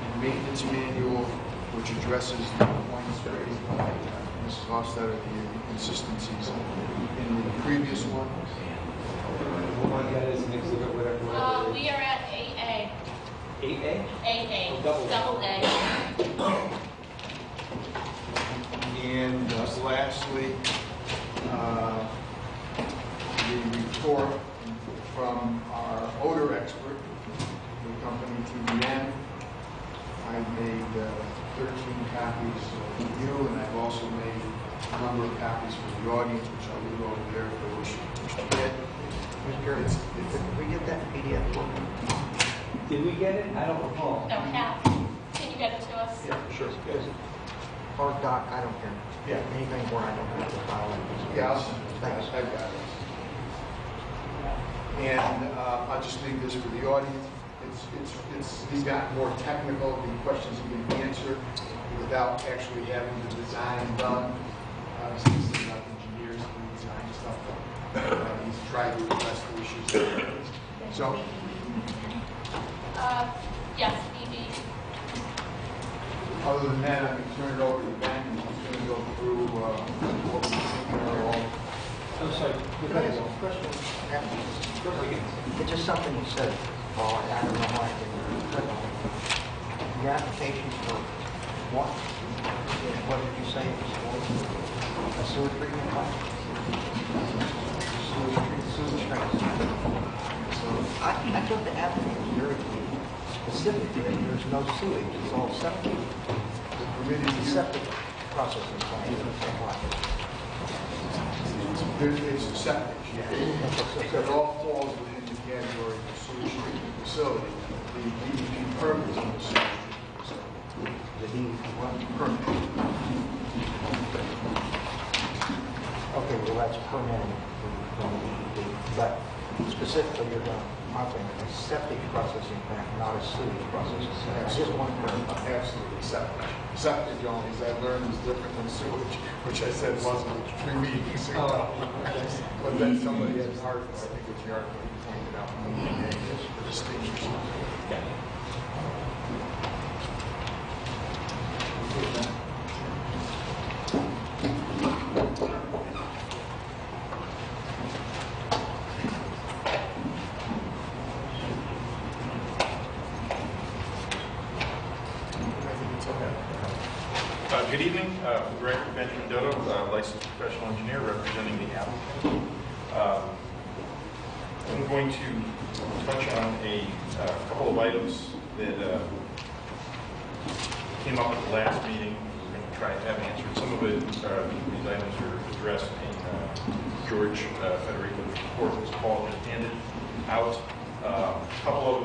and maintenance manual, which addresses the points raised by Mrs. Hofstadter, the inconsistencies in the previous one. We are at 8A. 8A? 8A. Oh, double A. And lastly, the report from our odor expert, the company TBN. I've made 13 copies for you, and I've also made a number of copies for the audience, which I'll leave over there if they wish to get. Mr. Chairman, did we get that PDF? Did we get it? I don't recall. No, Cal, can you get it to us? Yeah, sure. Is it hard doc? I don't care. Yeah. Anything where I don't have to file it. Yeah, I'll send it. Thanks. I've got it. And I'll just leave this for the audience. These got more technical, the questions you can answer without actually having the design done. Since they're not engineers who design stuff, he's tried to address the issues. So, Yes, BB. other than that, I'm going to turn it over to Ben, and he's going to go through what we think are all. I'm sorry. Can I ask a question? It's just something you said, Paul, I don't know why I didn't click on it. Your application for what? What did you say it was for? A sewer treatment plant? Sewage treatment. So I took the applicant very specifically, there's no sewage, it's all septic. The permitted It's a use. septic processing plant. It's a septic, yeah. So it all falls within the category of a sewage treatment facility. The DEP permit is on the sewage treatment facility. The DEP permit. Okay, well, that's permitted from the DEP, but specifically, you're going to offer a septic processing plant, not a sewage processing plant. I just want to clarify. Absolutely septic. Septic, only, as I learned, is different than sewage, which I said wasn't 3 meetings ago. But then somebody had an article, I think it's the article you pointed out. Good evening. Director Benjamin Dodo, licensed professional engineer representing the applicant. I'm going to touch on a couple of items that came up at the last meeting. We're going to try to have answered. Some of it, these items are addressed in George Federico's report, as Paul just handed out. A couple of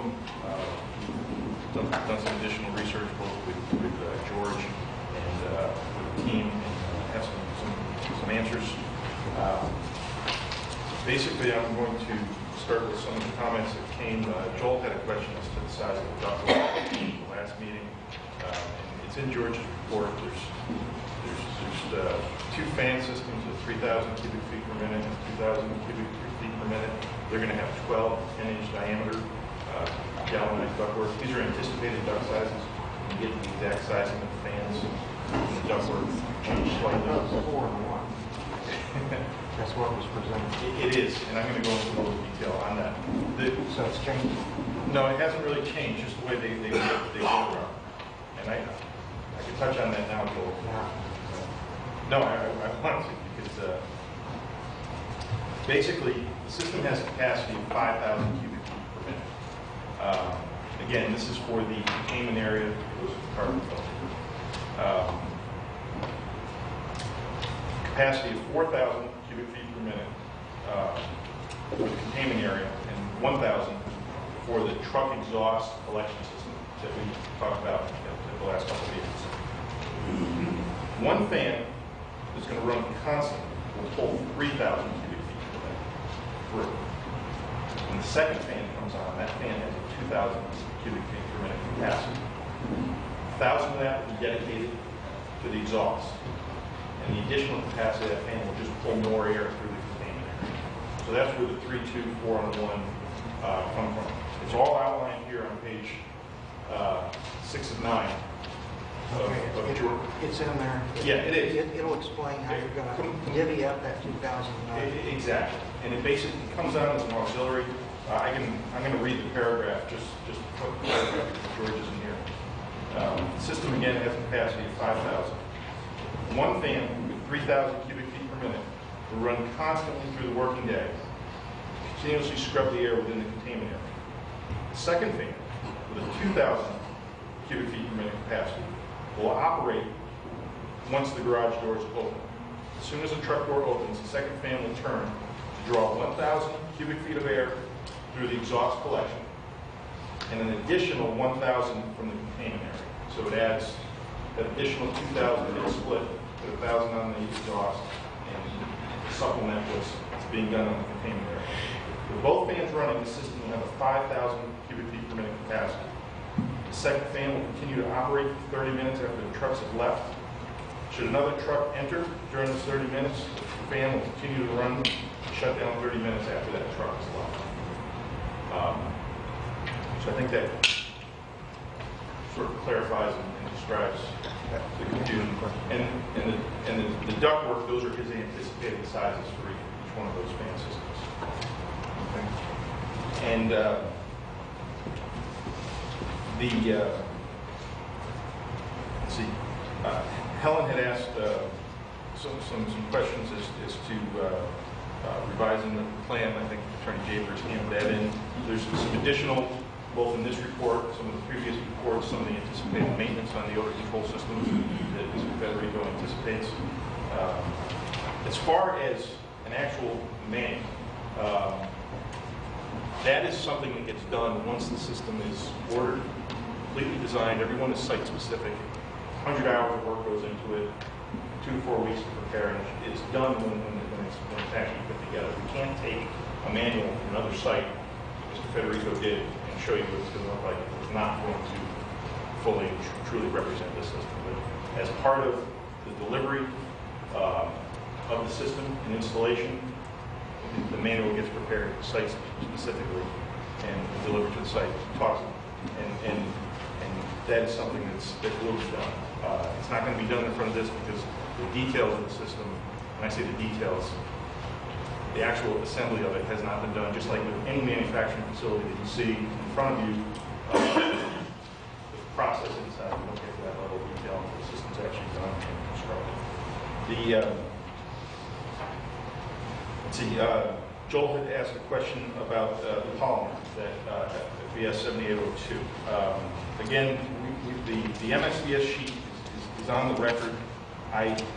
them done some additional research both with George and with the team, and have some answers. Basically, I'm going to start with some of the comments that came. Joel had a question as to the size of the ductwork at the last meeting. And it's in George's report. There's two fan systems of 3,000 cubic feet per minute and 2,000 cubic feet per minute. They're going to have 12 10-inch diameter galvanized ductwork. These are anticipated duct sizes. You get the exact sizing of the fans. And the ductwork changed slightly. That's 4 and 1. That's what was presented. It is, and I'm going to go into a little detail on that. So it's changed? No, it hasn't really changed, just the way they go around. And I can touch on that now, Joel. No, I want to, because basically, the system has a capacity of 5,000 cubic feet per minute. Again, this is for the containment area that goes with the carbon filter. Capacity of 4,000 cubic feet per minute for the containment area, and 1,000 for the truck exhaust collection system that we talked about at the last couple of meetings. One fan is going to run constantly will hold 3,000 cubic feet per minute through. When the second fan comes on, that fan has a 2,000 cubic feet per minute capacity. 1,000 of that will be dedicated to the exhaust. And the additional capacity of that fan will just pull more air through the containment area. So that's where the 3, 2, 4, and 1 come from. It's all outlined here on page 6 of 9. It's in there. Yeah, it is. It'll explain how you're going to divvy up that 2,000. Exactly. And it basically comes on as an auxiliary. I'm going to read the paragraph, just to put the paragraph because George isn't here. The system, again, has a capacity of 5,000. One fan with 3,000 cubic feet per minute will run constantly through the working day, continuously scrub the air within the containment area. The second fan, with a 2,000 cubic feet per minute capacity, will operate once the garage door is open. As soon as the truck door opens, the second fan will turn to draw 1,000 cubic feet of air through the exhaust collection and an additional 1,000 from the containment area. So it adds that additional 2,000 is split with 1,000 on the exhaust and supplement what's being done on the containment area. With both fans running, the system will have a 5,000 cubic feet per minute capacity. The second fan will continue to operate for 30 minutes after the trucks have left. Should another truck enter during those 30 minutes, the fan will continue to run, shut down 30 minutes after that truck is left. So I think that sort of clarifies and describes the confusion. And the ductwork, those are his anticipated sizes for each one of those fan systems. Okay. And let's see, Helen had asked some questions as to revising the plan. I think Attorney Japers handed that in. There's some additional, both in this report, some of the previous reports, some of the anticipated maintenance on the odor control systems that Mr. Federico anticipates. As far as an actual manual, that is something that gets done once the system is ordered, completely designed. Everyone is site-specific. 100 hours of work goes into it, 2 to 4 weeks to prepare, and it's done when it's actually put together. We can't take a manual from another site, Mr. Federico did, and show you what it's going to look like. It's not going to fully, truly represent the system. But as part of the delivery of the system and installation, the manual gets prepared site specifically and delivered to the site. Talks, and that is something that will be done. It's not going to be done in front of this because the details of the system, when I say the details, the actual assembly of it has not been done. Just like with any manufacturing facility that you see in front of you, the process inside, we don't get to that level of detail until the system's actually done and constructed. Let's see, Joel had asked a question about the polymer that FBS 7802. Again, the MSVS sheet is on the record.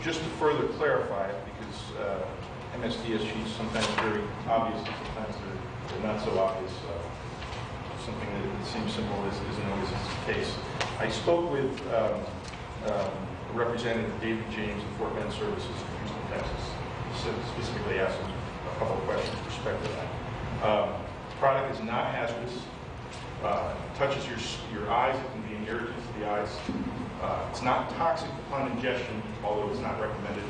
Just to further clarify it, because MSVS sheets sometimes very obvious and sometimes they're not so obvious. Something that seems simple isn't always the case. I spoke with Representative David James of Fort Bend Services in Houston, Texas. Specifically asked him a couple of questions with respect to that. The product is not hazardous. Touches your eyes. It can be an irritant to the eyes. It's not toxic upon ingestion, although it's not recommended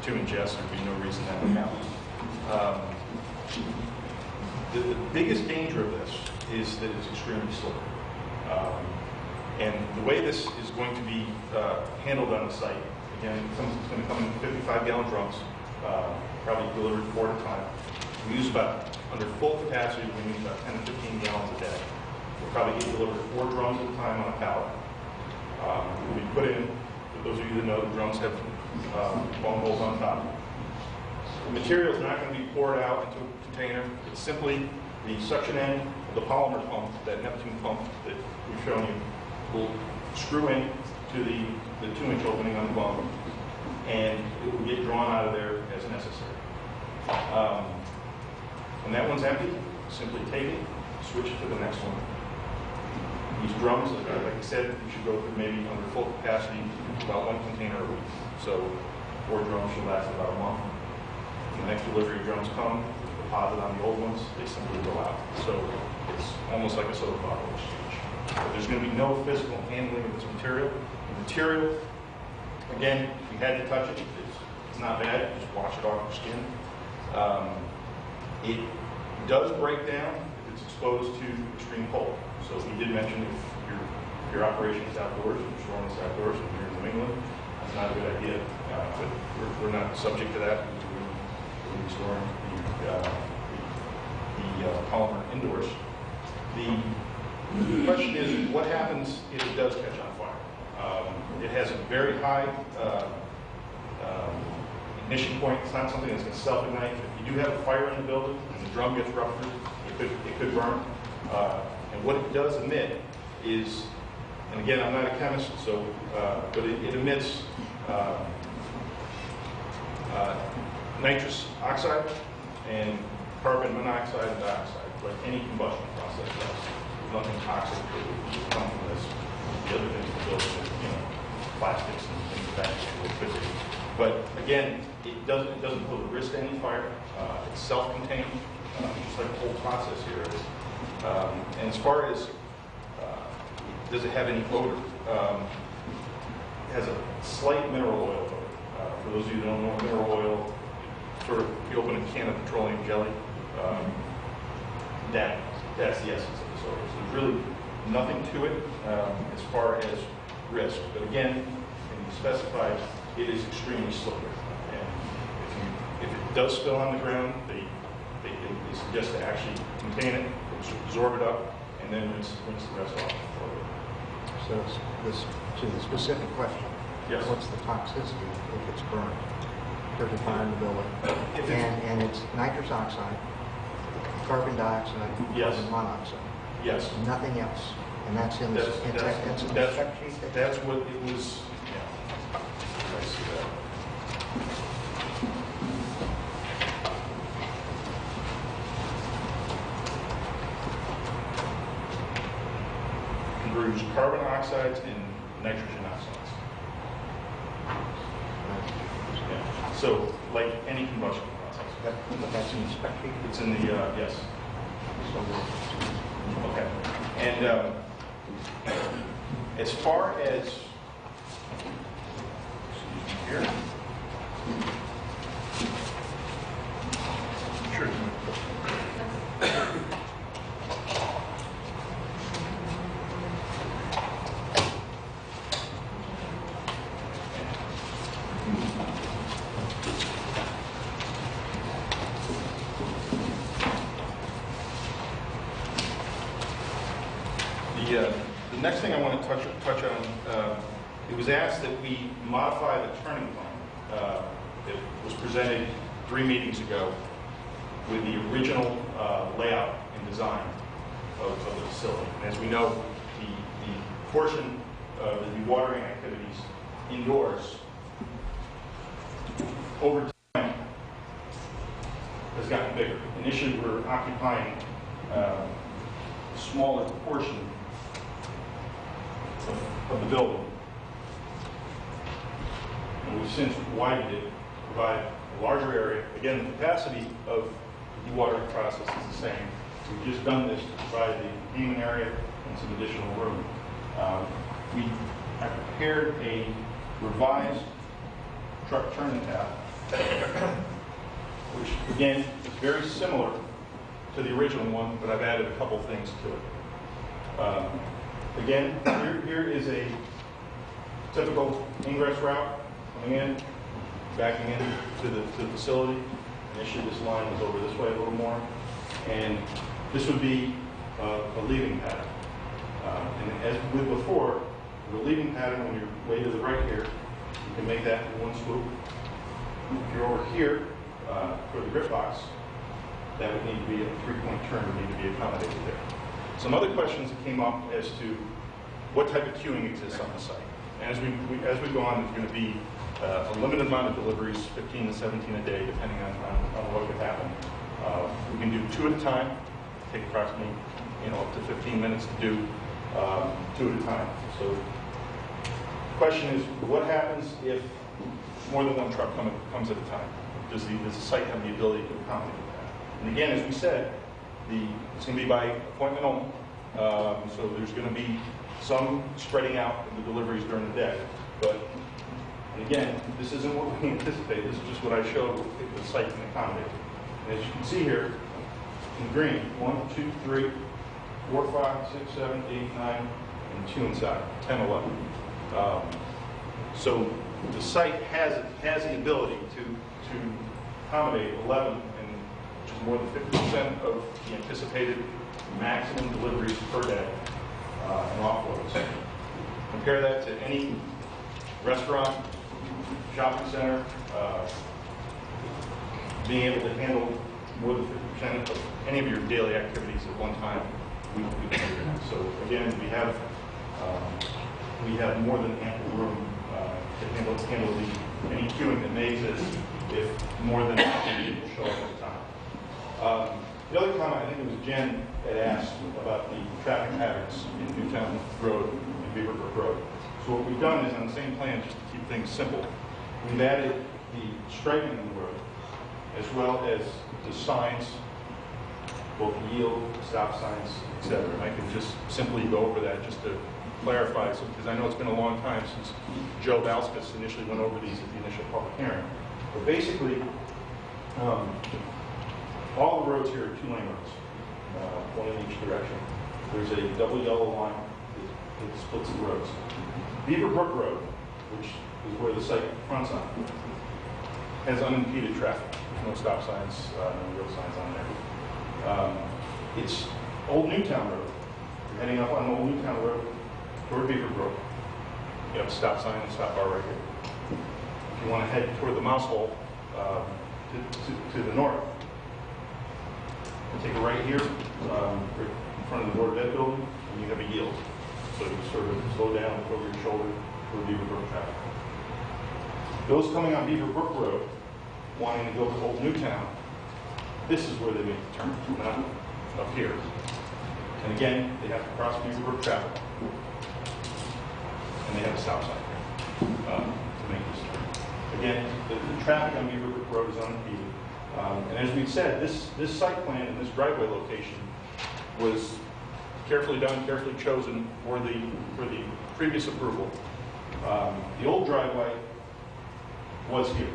to ingest. There'd be no reason that would happen. The biggest danger of this is that it's extremely slippery. And the way this is going to be handled on the site, again, it's going to come in 55-gallon drums, probably delivered 4 at a time. We use about, under full capacity, we use about 10 to 15 gallons a day. We'll probably get delivered 4 drums at a time on a pallet. We put in, for those of you that know, the drums have bung holes on top. The material is not going to be poured out into a container. It's simply the suction end of the polymer pump, that Neptune pump that we've shown you, will screw in to the 2-inch opening on the bung, and it will get drawn out of there as necessary. When that one's empty, simply take it, switch it to the next one. These drums, like I said, you should go through maybe under full capacity, about 1 container a week. So 4 drums should last about a month. When the next delivery drums come, deposit on the old ones, they simply go out. So it's almost like a soda bottle exchange. But there's going to be no physical handling of this material. The material, again, if you had to touch it, it's not bad. Just wash it off your skin. It does break down if it's exposed to extreme cold. So we did mention if your operation is outdoors, if you're storing this outdoors, and you're in New England, that's not a good idea. But we're not subject to that. We're storing the polymer indoors. The question is, what happens if it does catch on fire? It has a very high ignition point. It's not something that's going to self-ignite. If you do have a fire in the building and the drum gets ruptured, it could burn. And what it does emit is, and again, I'm not a chemist, so but it emits nitrous oxide and carbon monoxide and dioxide, like any combustion process does. There's nothing toxic that would come from this. The other things in the building, plastics and things of that nature could be. But again, it doesn't pose a risk to any fire. It's self-contained, just like the whole process here is. And as far as does it have any odor, it has a slight mineral oil odor. For those of you who don't know mineral oil, sort of you open a can of petroleum jelly. That's the essence of this odor. So there's really nothing to it as far as risk. But again, and you specified, it is extremely slippery. And if it does spill on the ground, they suggest to actually contain it, absorb it up, and then rinse the rest off. So to the specific question, yes. What's the toxicity if it's burned? There's a fire in the building, and it's nitrous oxide, carbon dioxide, yes. Carbon monoxide. Yes. Nothing else. And that's in the spec sheet? That's what it was. Yeah. I see that. Converges carbon oxides and nitrogen oxides. Yeah. So, like any combustion process. That's in the spec sheet? It's in the, yes. Okay. And as far as, here. Sure. next thing I want to touch on, it was asked that we modify the turning plan that was presented 3 meetings ago with the original layout and design of the facility. And as we know, the portion of the dewatering activities indoors over time has gotten bigger. Initially, we were occupying a smaller portion of the building. And we've since widened it to provide a larger area. Again, the capacity of the dewatering process is the same. We've just done this to provide the containment area and some additional room. We have prepared a revised truck turning path, which again is very similar to the original one, but I've added a couple things to it. Again, here is a typical ingress route coming in, backing into the facility. Initially, this line was over this way a little more, and this would be a leaving pattern. And as with before, the leaving pattern, when you're way to the right here, you can make that in one swoop. If you're over here for the grip box, that would need to be a 3-point turn would need to be accommodated there. Some other questions that came up as to what type of queuing exists on the site. And as we go on, there's going to be a limited amount of deliveries, 15 to 17 a day, depending on what could happen. We can do 2 at a time, take approximately up to 15 minutes to do 2 at a time. So the question is, what happens if more than one truck comes at a time? Does the site have the ability to accommodate that? And again, as we said, it's going to be by appointment only. So there's going to be some spreading out of the deliveries during the day. But again, this isn't what we anticipate. This is just what I showed if the site can accommodate. And as you can see here, in green, 1, 2, 3, 4, 5, 6, 7, 8, 9, and 2 inside, 10, 11. So the site has the ability to accommodate 11, which is more than 50% of the anticipated maximum deliveries per day and offloads. Compare that to any restaurant, shopping center, being able to handle more than 50% of any of your daily activities at one time. We can do that. So again, we have more than ample room to handle any queuing that may exist if more than 50 people show up at a time. The other comment, I think it was Jen that asked about the traffic patterns in Newtown Road and Beaverbrook Road. So what we've done is on the same plan, just to keep things simple, we've added the striping of the road as well as the signs, both yield, stop signs, etc. And I can just simply go over that just to clarify, because I know it's been a long time since Joe Balskus initially went over these at the initial public hearing. But basically, all the roads here are 2-lane roads, one in each direction. There's a double yellow line that splits the roads. Beaverbrook Road, which is where the site fronts on, has unimpeded traffic. There's no stop signs, no road signs on there. It's Old Newtown Road. You're heading up on Old Newtown Road toward Beaverbrook. You have a stop sign and a stop bar right here. If you want to head toward the mouse hole to the north, you take a right here, right in front of the Board of Ed building, and you have a yield. So you sort of slow down, look over your shoulder for Beaverbrook traffic. Those coming on Beaverbrook Road, wanting to go to Old Newtown, this is where they make the turn, not up here. And again, they have to cross Beaverbrook traffic, and they have a stop sign here to make this turn. Again, the traffic on Beaverbrook Road is unimpeded. And as we said, this site plan and this driveway location was carefully done, carefully chosen for the previous approval. The old driveway was here,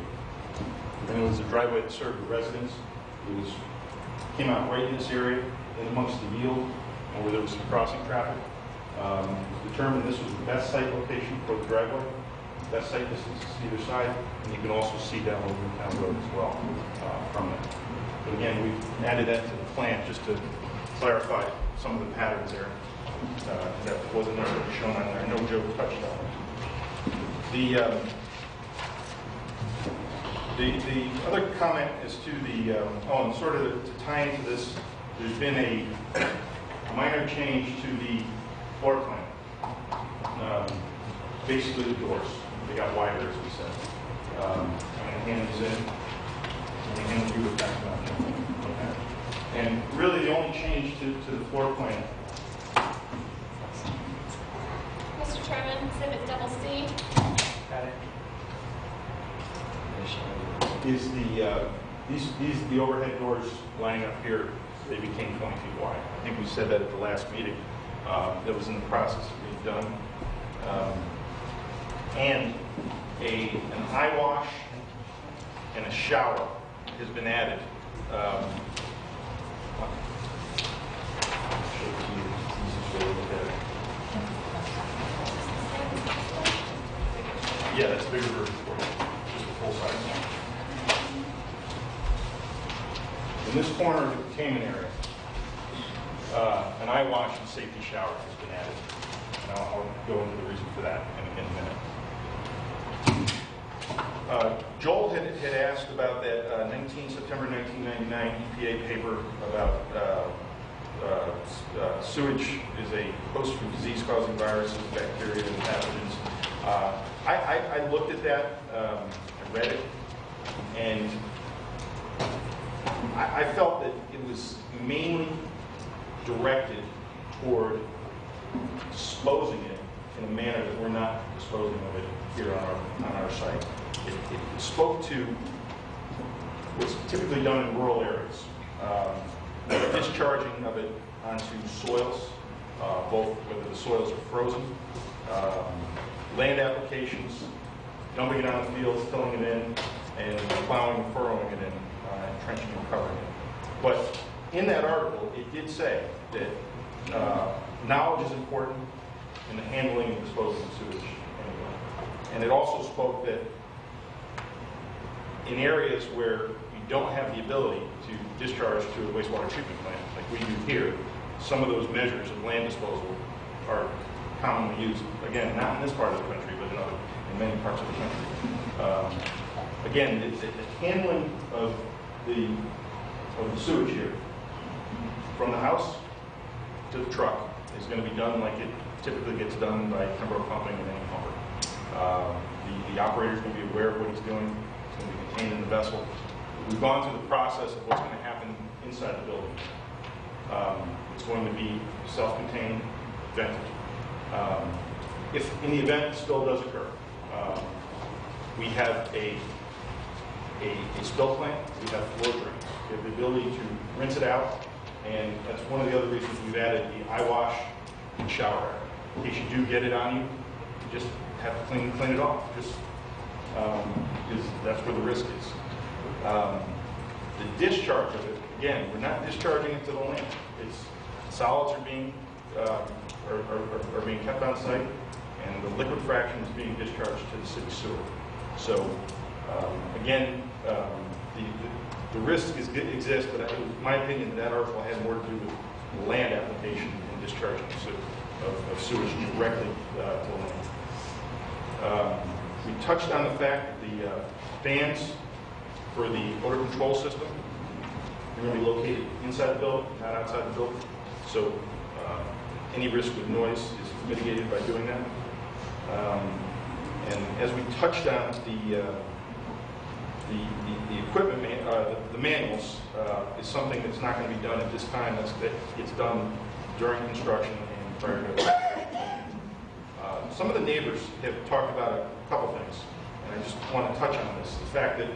and it was a driveway that served the residents. It came out right in this area, in amongst the yield, and where there was some crossing traffic. It was determined this was the best site location for the driveway, best site distance to either side, and you can also see down Old Newtown Road as well from it. But again, we've added that to the plan just to clarify some of the patterns there. That wasn't necessarily shown on there. No Joe touched on it. The other comment is to the, and sort of to tie into this, there's been a minor change to the floor plan. Basically the doors, they got wider, as we said. I'm going to hand these in. I'm going to hand you the background. Okay. And really the only change to the floor plan. Mr. Chairman, Exhibit double C. Got it. Is the overhead doors lining up here, they became 20 feet wide. I think we said that at the last meeting. That was in the process of being done. And an eye wash and a shower has been added. Yeah, that's a bigger version for you. Just a full size one. In this corner of the containment area, an eye wash and safety shower has been added. And I'll go into the reason for that in a minute. Joel had asked about that September 1999 EPA paper about sewage is a host for disease-causing viruses, bacteria, and pathogens. I looked at that, I read it, and I felt that it was mainly directed toward disposing it in a manner that we're not disposing of it here on our site. It spoke to what's typically done in rural areas, discharging of it onto soils, both whether the soils are frozen, land applications, dumping it on the fields, filling it in, and plowing and furrowing it in, and trenching and covering it. But in that article, it did say that knowledge is important in the handling and disposal of sewage anyway. And it also spoke that in areas where you don't have the ability to discharge to a wastewater treatment plant, like we do here, some of those measures of land disposal are commonly used. Again, not in this part of the country, but in many parts of the country. Again, the handling of the sewage here, from the house to the truck, is going to be done like it typically gets done by Pembroke Pumping and any pumper. The operator is going to be aware of what he's doing. It's going to be contained in the vessel. We've gone through the process of what's going to happen inside the building. It's going to be self-contained, vented. If in the event a spill does occur, we have a spill plant, we have floor drains. We have the ability to rinse it out, and that's one of the other reasons we've added the eye wash and shower. In case you do get it on you, you just have to clean it off, just because that's where the risk is. The discharge of it, again, we're not discharging it to the land. Solids are being kept on site, and the liquid fraction is being discharged to the city sewer. So, again, the risk exists, but in my opinion, that article had more to do with land application and discharging of sewage directly to land. We touched on the fact that the fans for the odor control system are going to be located inside the building, not outside the building. So any risk with noise is mitigated by doing that. And as we touched on the equipment, the manuals is something that's not going to be done at this time. That gets done during construction and prior to. Some of the neighbors have talked about a couple things, and I just want to touch on this: the fact that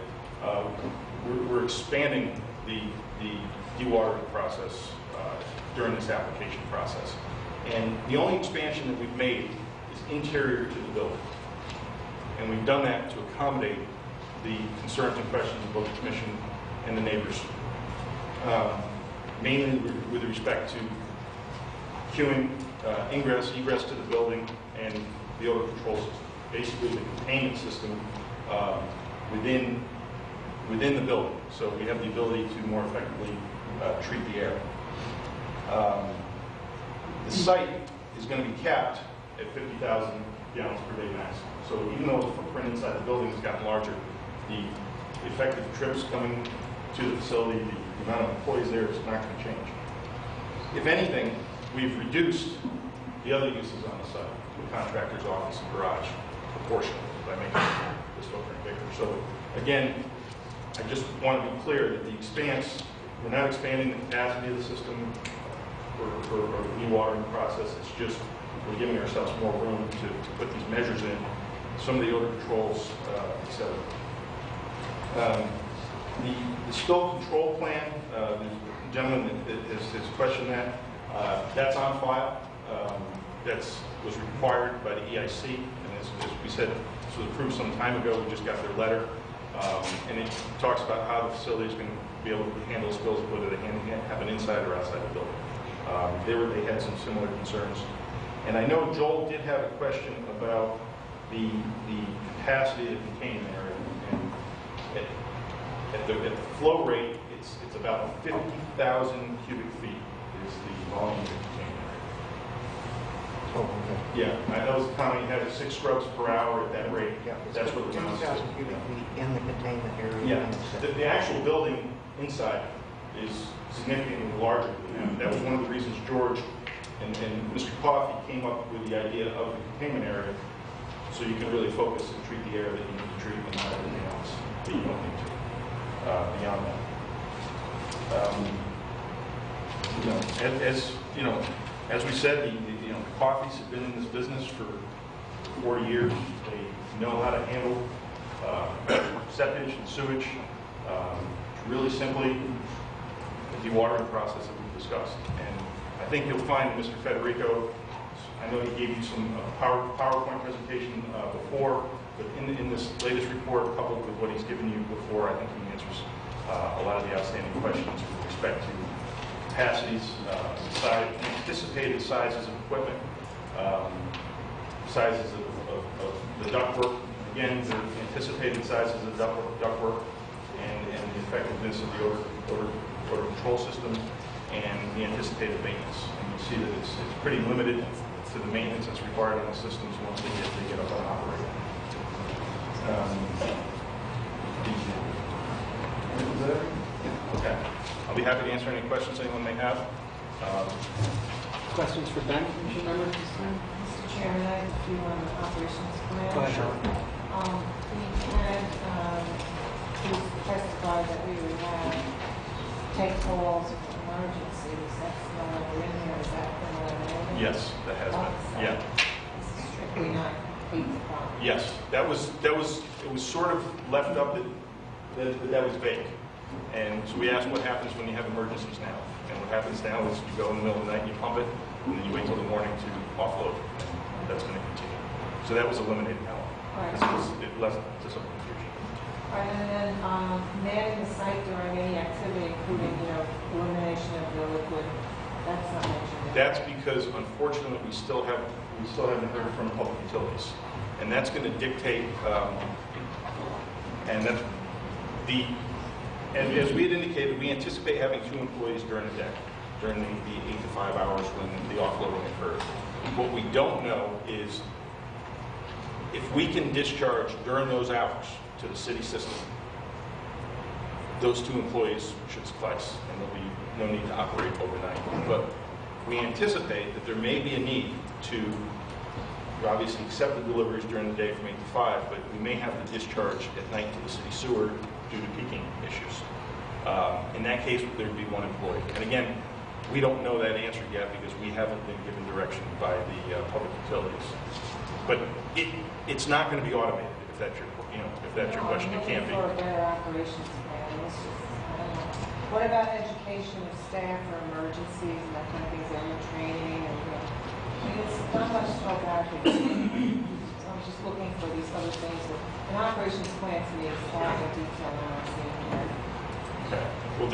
we're expanding the dewatering process during this application process, and the only expansion that we've made is interior to the building, and we've done that to accommodate the concerns and questions of both the commission and the neighbors, mainly with respect to queuing, ingress, egress to the building, and the odor control system. Basically, the containment system within the building, so we have the ability to more effectively treat the air. The site is going to be capped at 50,000 gallons per day max. So even though the footprint inside the building has gotten larger, the effective trips coming to the facility, the amount of employees there is not going to change. If anything, we've reduced the other uses on the site, the contractor's office and garage, proportionally by making this footprint bigger. So again, I just want to be clear that the expanse, we're not expanding the capacity of the system for a dewatering process. It's just we're giving ourselves more room to put these measures in, some of the odor controls, et cetera. The spill control plan, the gentleman that has questioned that, that's on file. That was required by the EIC, and as we said, this was approved some time ago. We just got their letter, and it talks about how the facility is going to be able to handle spills, whether they have an inside or outside the building. They had some similar concerns, and I know Joel did have a question about the capacity of the containment area. And at the flow rate, it's about 50,000 cubic feet is the volume of the containment area. Oh, okay. Yeah, I know the county has 6 scrubs per hour at that rate. Yeah, That's what the 2,000 cubic feet in the containment area. Yeah, the actual building inside is significantly larger than that. That was one of the reasons George and Mr. Coffey came up with the idea of the containment area, so you can really focus and treat the air that you need to treat and not everything else that you don't need to beyond that. As we said, the Coffeys have been in this business for 40 years. They know how to handle septage and sewage. Really simply, the dewatering process that we've discussed. And I think you'll find Mr. Federico, I know he gave you some PowerPoint presentation before, but in this latest report, coupled with what he's given you before, I think he answers a lot of the outstanding questions with respect to capacities, anticipated sizes of equipment, sizes of the ductwork. Again, the anticipated sizes of ductwork and the effectiveness of the odor control system and the anticipated maintenance. And you see that it's pretty limited to the maintenance that's required on the systems once they get up and operating. Okay. I'll be happy to answer any questions anyone may have. Questions for Ben, Commission members? Mr. Chairman, I have a few on the operations plan. Go ahead. We had testified that we would have take calls for emergencies. That's no longer in here. Is that been eliminated? Yes, that has been. Yeah. This is strictly not 8 to 5. Yes, it was sort of left up that was vague. And so we asked what happens when you have emergencies now. And what happens now is you go in the middle of the night, you pump it, and then you wait till the morning to offload. And that's going to continue. So that was eliminated now. Right. It left to some confusion. All right, and then manning the site during any activity, including, elimination of the liquid, that's not mentioned. That's because, unfortunately, we still haven't heard from public utilities. And that's going to dictate, and that's and as we had indicated, we anticipate having 2 employees during the day, during the 8 to 5 hours when the offloading occurs. What we don't know is if we can discharge during those hours to the city system, those 2 employees should suffice, and there'll be no need to operate overnight. But we anticipate that there may be a need to obviously accept the deliveries during the day from 8 to 5, but we may have to discharge at night to the city sewer due to peaking issues. In that case, there'd be 1 employee. And again, we don't know that answer yet because we haven't been given direction by the public utilities. But it's not going to be automated if that's your question. It can't be. For a better operations plan. What about education of staff for emergencies and that kind of things, and training and it's not much to talk about here. So I'm just looking for these other things. An operations plan to me is far more detailed than I'm seeing here. Okay. Well,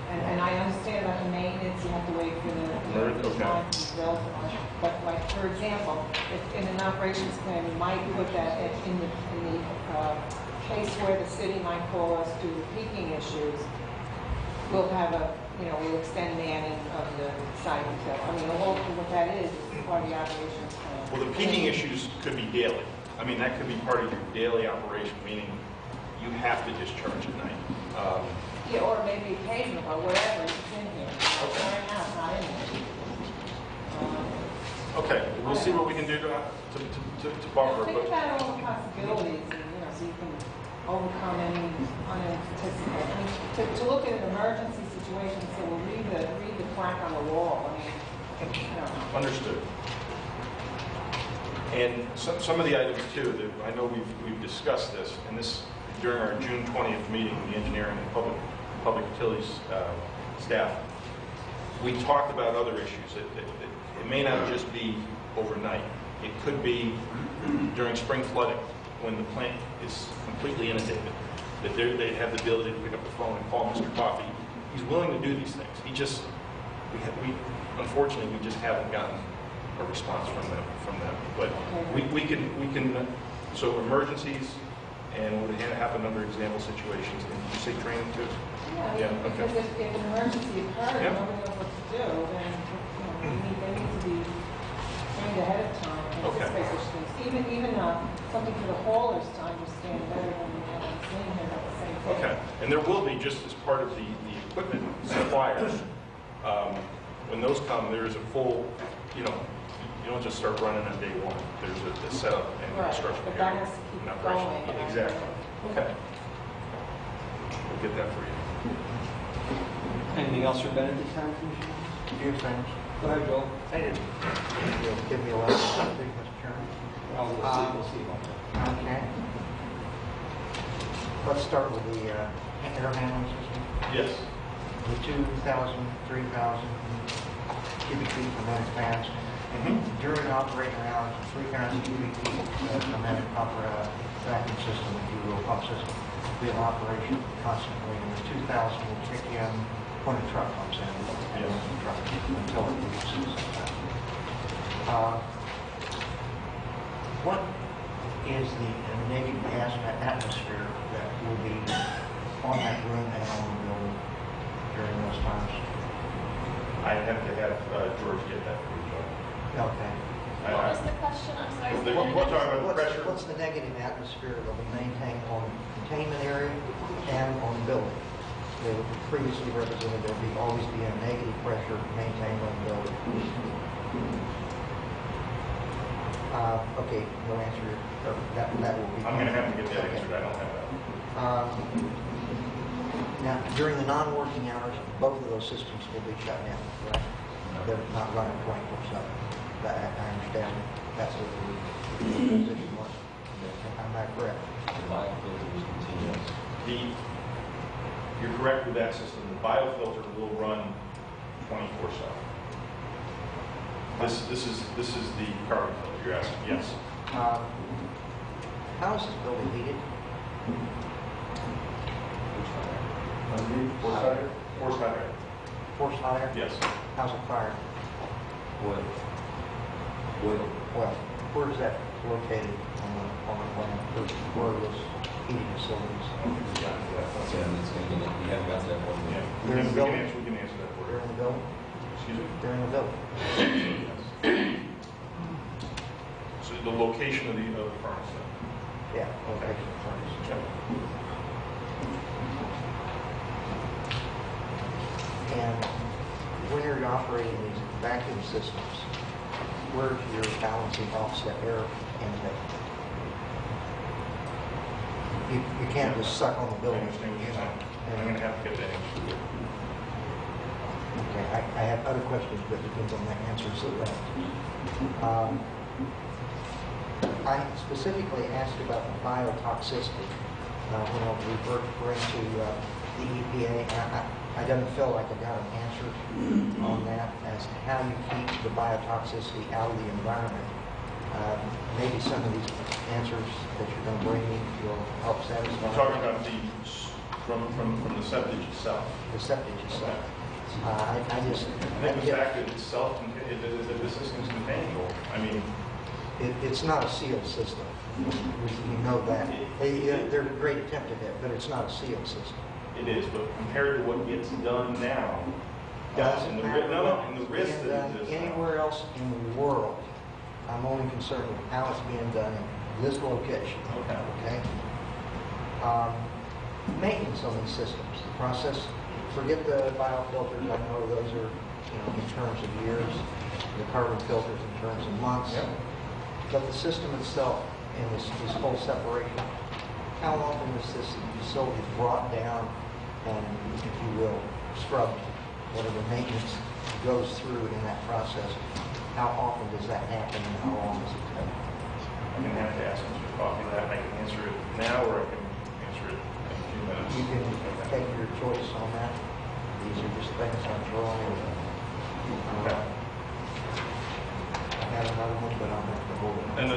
and I understand about the maintenance, you have to wait for the time to be built on. But like, for example, if in an operations plan, we might put that in the case where the city might call us to the peaking issues, we'll have a will extend the end of the site until, what that is part of the operations plan. Well, the peaking issues could be daily. I mean, that could be part of your daily operation, meaning you have to discharge at night. Yeah, or maybe occasional, or whatever is in here. Okay. Right now, it's not in there. Okay, we'll see what we can do to buffer, Think but about all the possibilities, and, so you can overcome any unanticipated. To look at an emergency situation, so we'll read the plaque on the wall. I don't know. understood. And some of the items too, that I know we've discussed this, and this during our June 20th meeting, the engineering and public utilities staff, we talked about other issues. It may not just be overnight. It could be during spring flooding when the plant is completely inundated, that they have the ability to pick up the phone and call Mr. Coffey. He's willing to do these things. Unfortunately, we just haven't gotten a response from them. But we can, so emergencies, and what would happen under example situations. And did you say training too? Yeah, okay. because if an emergency occurs, Yeah. nobody knows what to do, then they need to be trained ahead of time and Okay. anticipate such things. Even something for the haulers to understand better than we have seen here at the same thing. Okay, and there will be, just as part of the equipment suppliers, when those come, there is a full, you don't just start running on day one. There's a setup and Right, construction but period. that has to keep and operation. going. Yeah, exactly. Okay. We'll get that for you. Anything else for Ben at this time, Commissioner? Few things. Go ahead, Joel. You'll give me a lot of something, Mr. Chairman. We'll see about that. Okay. Let's start with the air handling system. Yes. The 2,000, 3,000 cubic feet from that fast. During operating hours, 3,000 cubic feet from that vacuum system, if you will, pump system, be in operation constantly. And the 2,000 will kick in when a truck comes in. Yes. Truck until it leaves. What is the negative atmosphere that will be on that room and on the building during those times? I have to have George get that for you, Joe. Okay. What was the question? I'm sorry. We're talking about the pressure. What's the negative atmosphere that will be maintained on the containment area and on the building? They were previously represented there will always be a negative pressure maintained on the building. Okay, we'll answer it. That will be. I'm going to have to get that answered. I don't have that. Now, during the non-working hours, both of those systems will be shut down, correct? They're not running 24/7. I understand that's what the position was. Am I correct? You're correct with that system. The biofilter will run 24/7. This is the carbon filter you're asking. Yes. How is this building heated? Forced hot air? Forced hot air. Forced hot air? Yes. How's it fired? Oil. Well, where is that located on the plant? Where are those heating facilities? We haven't got to that point yet. Yeah. They're in the building? We can answer that for They're you. in the building? Excuse me? They're in the building. Yes. So the location of the furnace. Yeah, location of the furnace. And when you're operating these vacuum systems, where's your balancing offset air intake? You can't just suck on the I building. understand what you're saying. I'm going to have to get that answered. Okay, I have other questions, but depends on the answers that left. I specifically asked about the biotoxicity when I was referring to the EPA. I don't feel like I got an answer on that as to how you keep the biotoxicity out of the environment. Maybe some of these answers that you're going to bring me will help satisfy. We're talking about from the septic itself. The septic itself. I just... I think the fact that it's that the system's containable. I mean, it's not a sealed system. You know that. They're great attempt at that, but it's not a sealed system. it is, but compared to what gets done now, doesn't And the matter and the risk being that done it is. anywhere else in the world. I'm only concerned with how it's being done in this location. Okay. Okay? Maintenance on these systems, the process, forget the biofilters, I know those are, in terms of years, the carbon filters in terms of months. Yep. But the system itself and this whole separation, how often is this facility brought down and, if you will, scrubbed, whatever maintenance goes through in that process? How often does that happen and how long does it take? I'm going to have to ask Mr. Coffey that. I can answer it now or I can answer it in a few minutes. You can take your choice on that. These are just things I'm throwing in. Okay. I have another one, but I'll have to hold it. And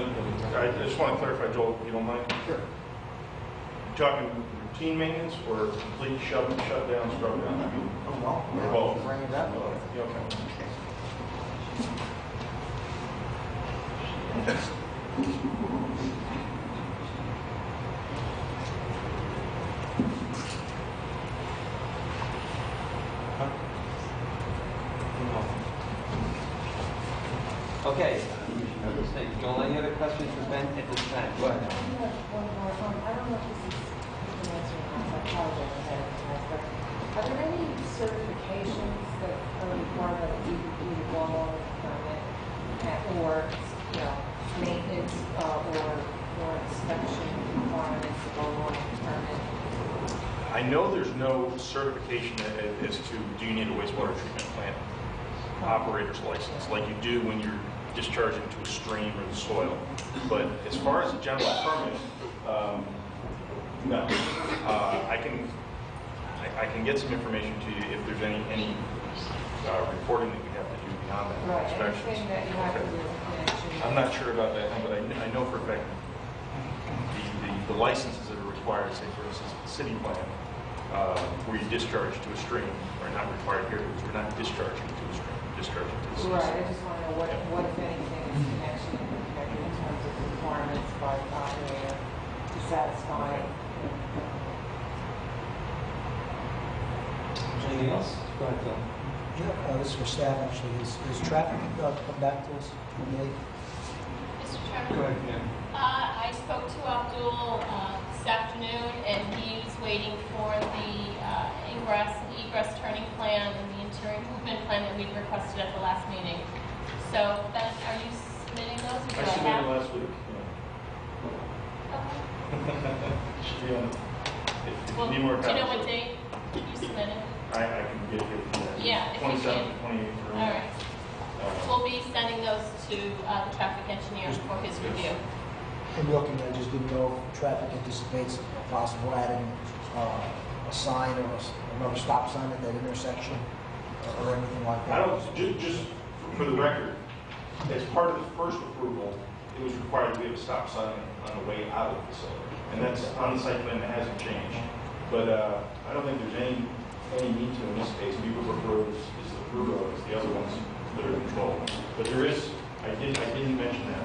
I just want to clarify, Joel, if you don't mind. Sure. You talking routine maintenance or complete shutdown, scrub down? Oh, well, Well, now bring it up. Yeah, okay. Okay. Thank you, Joel. Any other questions for Ben at this time? Go ahead. One more. I don't know if this is an answer or not, so I apologize ahead of time, but are there any certifications that are required of either wall permit or, maintenance or inspection requirements of a wall permit? I know there's no certification as to do you need a wastewater treatment plant operator's license like you do when you're discharging to a stream or the soil. But as far as a general permit, no. I can get some information to you if there's any reporting that we have to do beyond that. Right, Inspections. anything that you have to do mention. I'm not sure about that, but I know for a fact the licenses that are required, say for instance, the city plan, where you discharge to a stream, are not required here because we're not discharging to a stream, we're discharging to the city. Right, I just want to know what if anything is connection in terms of requirements by the operator to satisfy. Anything else? Go ahead, Phil. Yeah, this is for staff, actually. Is traffic come back to us? Mr. Chairman? Go ahead, Jim. I spoke to Abdul this afternoon, and he's waiting for the ingress and egress turning plan and the interior movement plan that we requested at the last meeting. So, Ben, are you submitting those? Or do I submitted have? last week. Okay. Should be on, if Well, you need more do you know copies. what date you submitted? I can get you. Yeah, if you 27th, can. 28th. All right. We'll be sending those to the traffic engineer for his review. And looking, I just didn't know if traffic anticipates possible adding a sign or another stop sign at that intersection or anything like I that. don't, just for the record, as part of the first approval, it was required to be a stop sign on the way out of the facility. And that's on the site plan, that hasn't changed. But I don't think there's any need to in this case. Beaverbrook Road is the through road, it's the other ones that are controlled. But there is, I didn't mention that,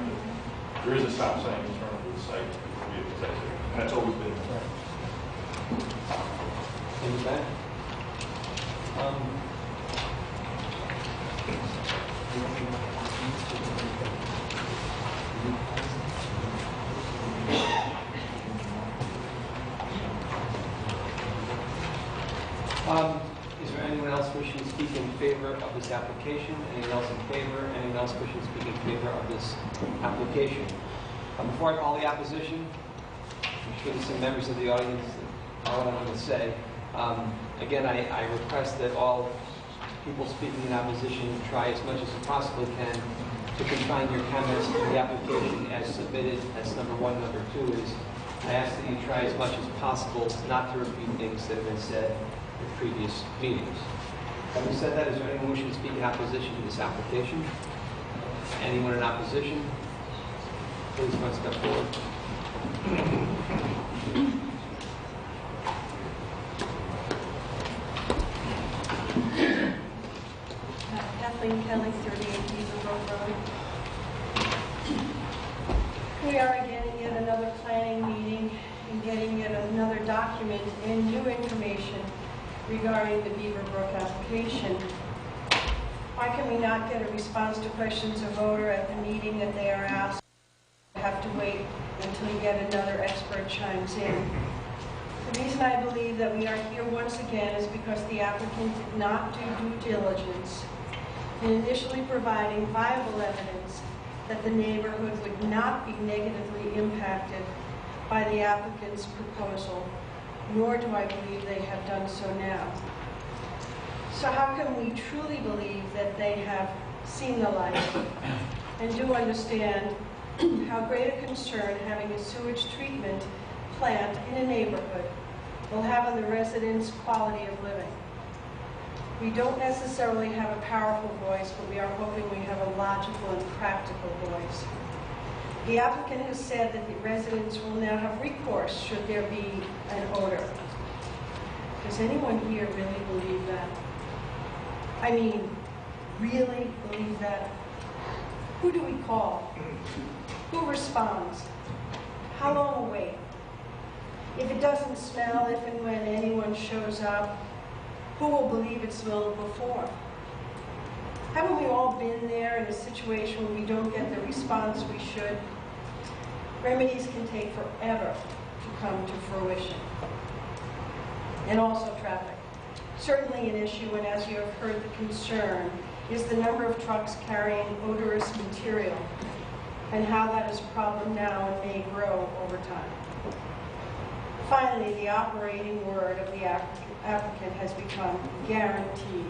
but there is a stop sign in front of the site for vehicles exit. And that's always been there. Any Ben? Is there anyone else wishing to speak in favor of this application? Anyone else in favor? Anyone else wishing to speak in favor of this application? Before I call the opposition, I'm sure there's some members of the audience that all I want to say. Again, I request that all people speaking in opposition try as much as you possibly can to confine your comments to the application as submitted. That's number one. Number two is I ask that you try as much as possible not to repeat things that have been said in previous meetings. Having said that, is there anyone wishing to speak in opposition to this application? Anyone in opposition? Please come step forward. Kathleen Kelly, 38 Beaverbrook Road. We are again at yet another planning meeting and getting yet another document and new information regarding the Beaverbrook application. Why can we not get a response to questions of voter at the meeting that they are asked? Have to wait until yet another expert chimes in. The reason I believe that we are here once again is because the applicant did not do due diligence in initially providing viable evidence that the neighborhood would not be negatively impacted by the applicant's proposal, nor do I believe they have done so now. So how can we truly believe that they have seen the light and do understand how great a concern having a sewage treatment plant in a neighborhood will have on the residents' quality of living? We don't necessarily have a powerful voice, but we are hoping we have a logical and practical voice. The applicant has said that the residents will now have recourse should there be an odor. Does anyone here really believe that? I mean, really believe that? Who do we call? Who responds? How long a wait? If it doesn't smell, if and when anyone shows up, who will believe it smelled before? Haven't we all been there in a situation where we don't get the response we should? Remedies can take forever to come to fruition. And also traffic. Certainly an issue, and as you have heard, the concern is the number of trucks carrying odorous material and how that is a problem now and may grow over time. Finally, the operating word of the applicant has become guaranteed.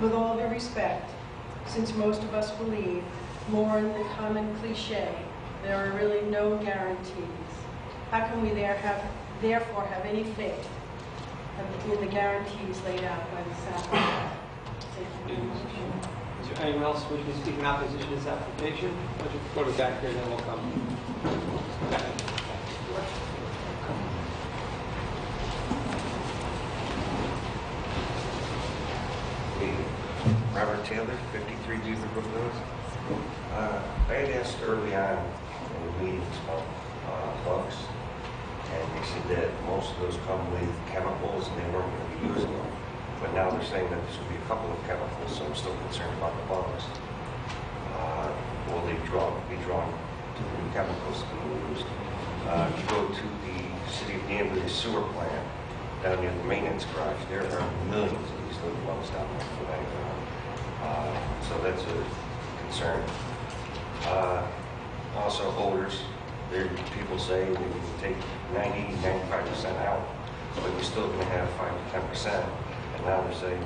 With all due respect, since most of us believe more in the common cliche, there are really no guarantees. How can we therefore have any faith in the guarantees laid out by this applicant? Is there anyone else wishing to speak in opposition to this application? Why don't you go to the back here and then we'll come back. Robert Taylor, 53 Beaverbrook Road. I had asked early on in the meetings about bugs, and they said that most of those come with chemicals and they weren't going to be using them. But now they're saying that there's going to be a couple of chemicals, so I'm still concerned about the bugs. Will they be drawn to the new chemicals being used? If you go to the City of Danbury sewer plant down near the maintenance garage, there are millions of these little bugs down there for that. So that's a concern. Also odors. People say that you can take 90–95% out, but you're still going to have 5–10%. And now they're saying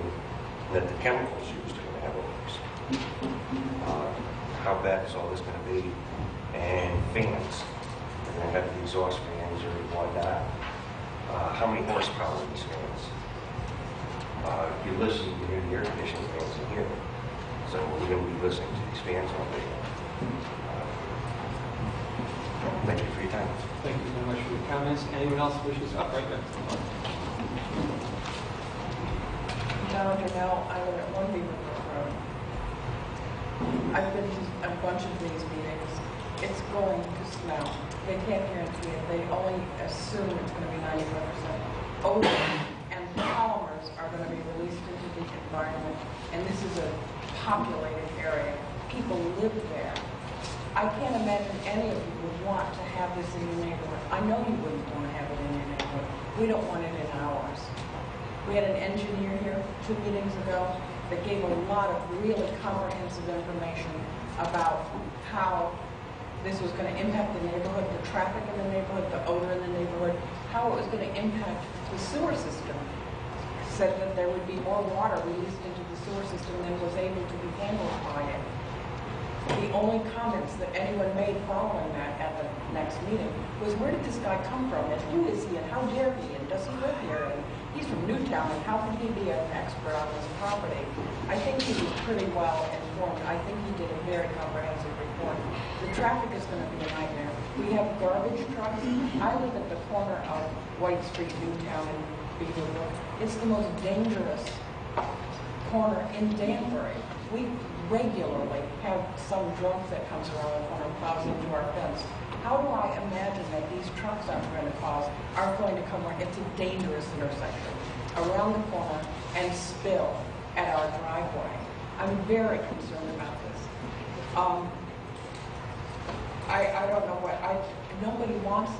that the chemicals used are going to have odors. How bad is all this going to be? And fans. They're going to have the exhaust fans or whatnot. How many horsepower are these fans? You listen, you hear the air conditioning fans in here. So we're going to be listening to these fans all day. Thank you for your time. Thank you very much for your comments. Anyone else wishes? Up right there. John Darnell, I live at 1 Beaverbrook Road. I've been to a bunch of these meetings. It's going to smell. They can't guarantee it. They only assume it's going to be 95%. Odor and polymers are going to be released into the environment, and this is a populated area. People live there. I can't imagine any of you would want to have this in your neighborhood. I know you wouldn't want to have it in your neighborhood. We don't want it in ours. We had an engineer here 2 meetings ago that gave a lot of really comprehensive information about how this was going to impact the neighborhood, the traffic in the neighborhood, the odor in the neighborhood, how it was going to impact the sewer system. Said that there would be more water released into the sewer system than was able to be handled by it. The only comments that anyone made following that at the next meeting was, where did this guy come from, and who is he, and how dare he, and does he live here, and he's from Newtown, and how can he be an expert on this property? I think he was pretty well informed. I think he did a very comprehensive report. The traffic is going to be a nightmare. We have garbage trucks. I live at the corner of White Street, Newtown, and Beaverbrook. It's the most dangerous corner in Danbury. We regularly have some drunk that comes around the corner and plows into our fence. How do I imagine that these trucks aren't going to come right? It's a dangerous intersection around the corner and spill. at our driveway. I'm very concerned about this. I don't know nobody wants it.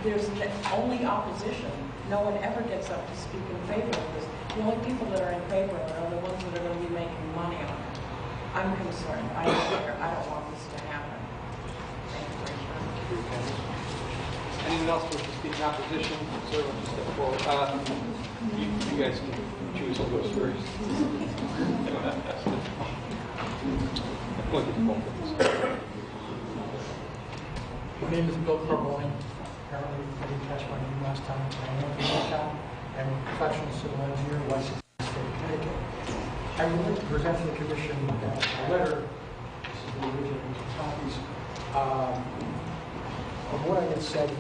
There's only opposition. No one ever gets up to speak in favor of this. The only people that are in favor of it are the ones that are going to be making money on it. I'm concerned. I don't want this to happen. Thank you very much. Anyone else wish to speak in opposition? Sir, we'll just step forward. You guys can choose who goes first. My name is Bill Carbone. Apparently, I didn't catch my name last time. I am from town. I'm a professional civil engineer licensed in the state of Connecticut. I would like to present to the commission a letter, this is the original copies, of what I had said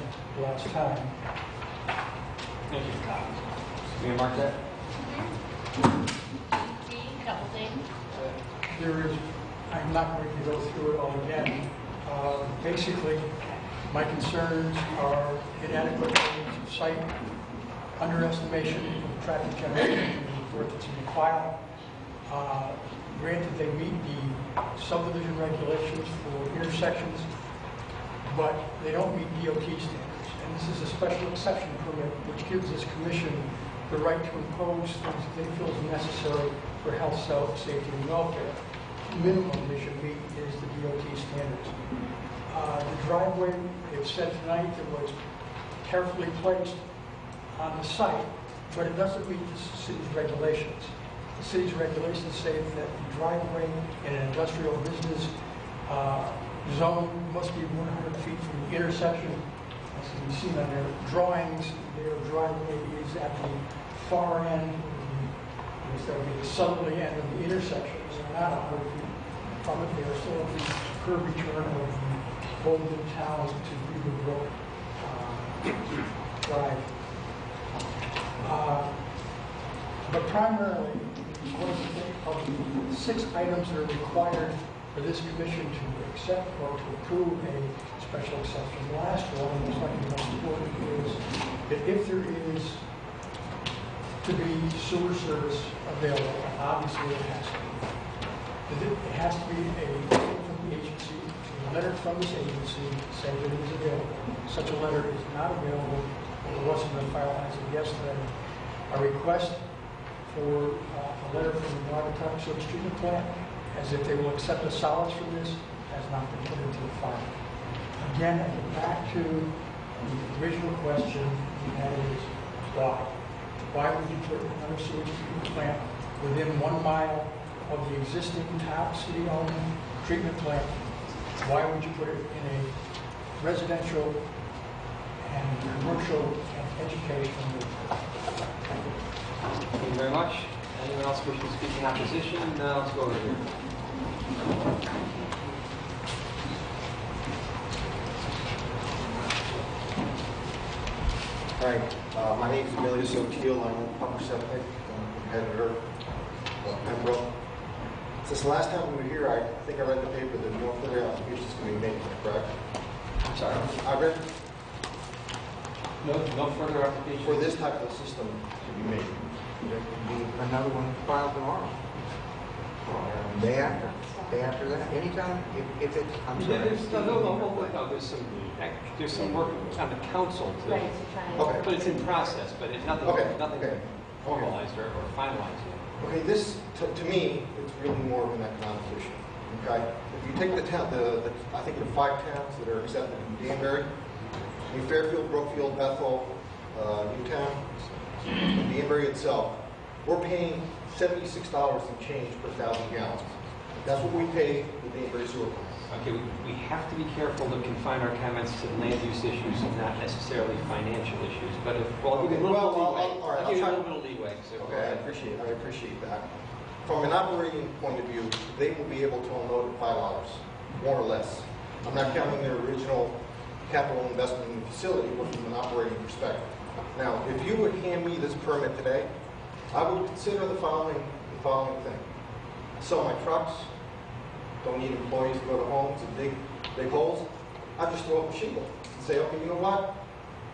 last time. Thank you. Can you mark that? There is, I'm not going to go through it all again. Basically, my concerns are inadequate ratings of site, underestimation of traffic generation in the report that's in the file. Granted, they meet the subdivision regulations for intersections, but they don't meet DOT standards. And this is a special exception permit, which gives this commission the right to impose things that they feel is necessary for health, safety, and welfare. The minimum they should meet is the DOT standards. The driveway, they've said tonight, that was carefully placed on the site, but it doesn't meet the city's regulations. The city's regulations say that the driveway in an industrial business zone must be 100 feet from the intersection. As can be seen on their drawings, their driveway is at the far end, that would be the southerly end of the intersection. They're not 100 feet from it. They are still at the curb return of the Golden Town to Beaver Brook Drive. But primarily, of the 6 items that are required for this commission to accept or to approve a special exception, the last one, and most likely the most important, is that if there is to be sewer service available, and obviously it has to be. It has to be a letter from the agency, a letter from this agency saying that it is available. Such a letter is not available, or it wasn't in the file as of yesterday. A request for a letter from the Watertown Sewage Treatment Plant, as if they will accept the solids from this, has not been put into the file. Again, I get back to the original question, and that is why? Why would you put another sewage treatment plant within 1 mile of the existing top city-owned treatment plant? Why would you put it in a residential and commercial and educational district? Thank you very much. Anyone else wish to speak in opposition? Let's go over here. Hi, my name is Emilius O'Teal. I'm a public septic competitor of Pembroke. Since the last time we were here, I think I read the paper that no further applications can be made, correct? I'm sorry? I read No further application? for this type of system to be made. There could be another one filed tomorrow. Day after that, anytime, if it's, I'm sorry. There's some work on the council to, Right, to try and. Okay. but it's in process, but nothing Okay. formalized or finalized yet. Okay, this, to me, it's really more of an economic issue. Okay? If you take the town, I think the 5 towns that are accepted in Danbury, in Fairfield, Brookfield, Bethel, Newtown, and Danbury itself, we're paying $76 and change per 1,000 gallons. That's what we pay the Danbury sewer plant. Okay, we have to be careful to confine our comments to land use issues and not necessarily financial issues. But if, well, I'll give you a little bit of leeway. all right, I'll give you a I'll little bit of leeway. So Okay, I appreciate that. From an operating point of view, they will be able to unload at $5, more or less. I'm not counting their original capital investment in the facility, but from an operating perspective. Now, if you would hand me this permit today, I would consider the following thing. Sell my trucks, don't need employees to go to homes and dig holes. I just throw up a shingle and say, okay, you know what?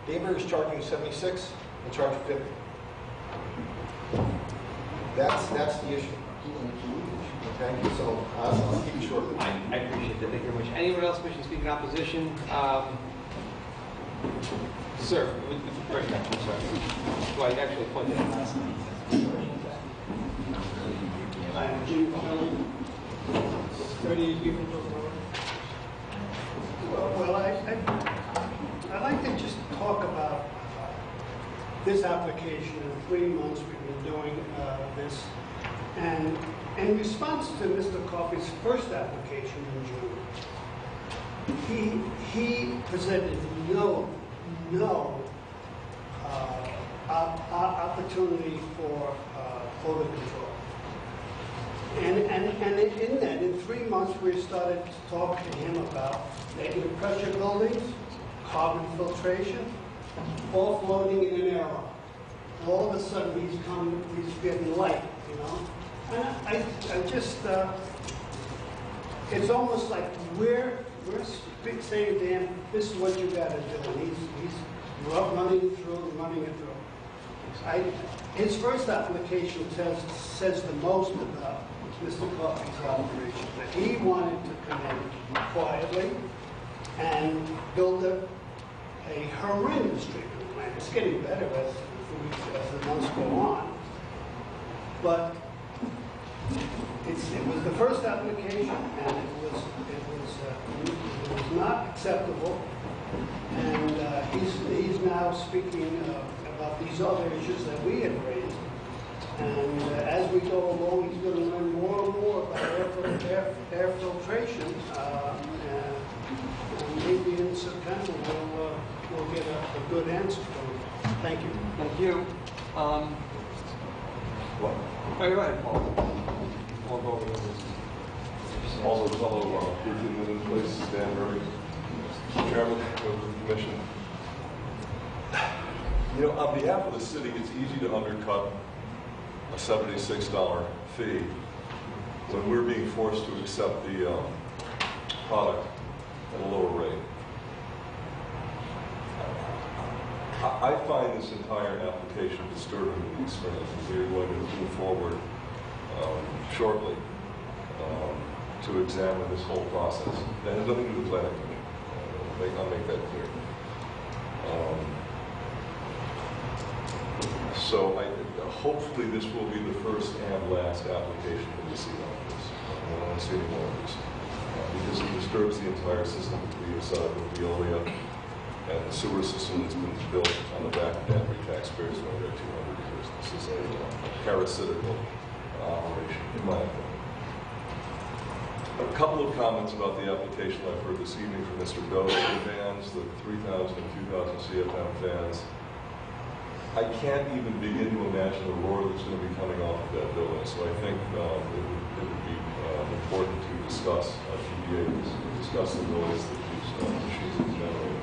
Danbury is charging you $76, I'll charge you $50. That's the issue. Okay, so I'll keep it short. I appreciate that. Thank you very much. Anyone else wishing to speak in opposition? Sir, with the first I'm sorry. Well, I actually pointed out last night. I'm Jim Kelly, 38 Beaver Brook Road. Well, I'd like to just talk about this application. In 3 months we've been doing this. And in response to Mr. Coffey's first application in June, he presented no opportunity for odor control. And in that, in 3 months, we started to talk to him about negative pressure buildings, carbon filtration, all floating in an arrow. All of a sudden, he's getting light, you know. And I just, it's almost like we're saying to him, this is what you got to do. And he's running it through. His first application says the most about Mr. Coffey's operation, that he wanted to come in quietly and build a horrendous treatment plant. It's getting better as the months go on. But it was the first application, and it was not acceptable. And he's now speaking about these other issues that we have raised. And as we go along, he's going to learn more and more about air filtration. And maybe in September we'll get a good answer from him. Thank you. Thank you. What? Oh, go ahead, Paul. Paul, go over this. Also, fellow 13 Million Place, Danbury, Chairman of the Commission. You know, on behalf of the city, it's easy to undercut a $76 fee when we're being forced to accept the product at a lower rate. I find this entire application disturbing to the experience. We are going to move forward shortly to examine this whole process. That has nothing to do with the planning commission. I'll make that clear. So hopefully this will be the first and last application that we see on this. I don't want to see any more of this. Because it disturbs the entire system that we have set up with Veolia and the sewer system that's been built on the back of Danbury taxpayers for over 200 years. This is a parasitical operation, in my opinion. A couple of comments about the application I've heard this evening from Mr. Doe, the fans, the 3,000 and 2,000 CFM fans. I can't even begin to imagine the roar that's going to be coming off of that building. So I think it would be important to discuss discuss the noise that these machines are generating.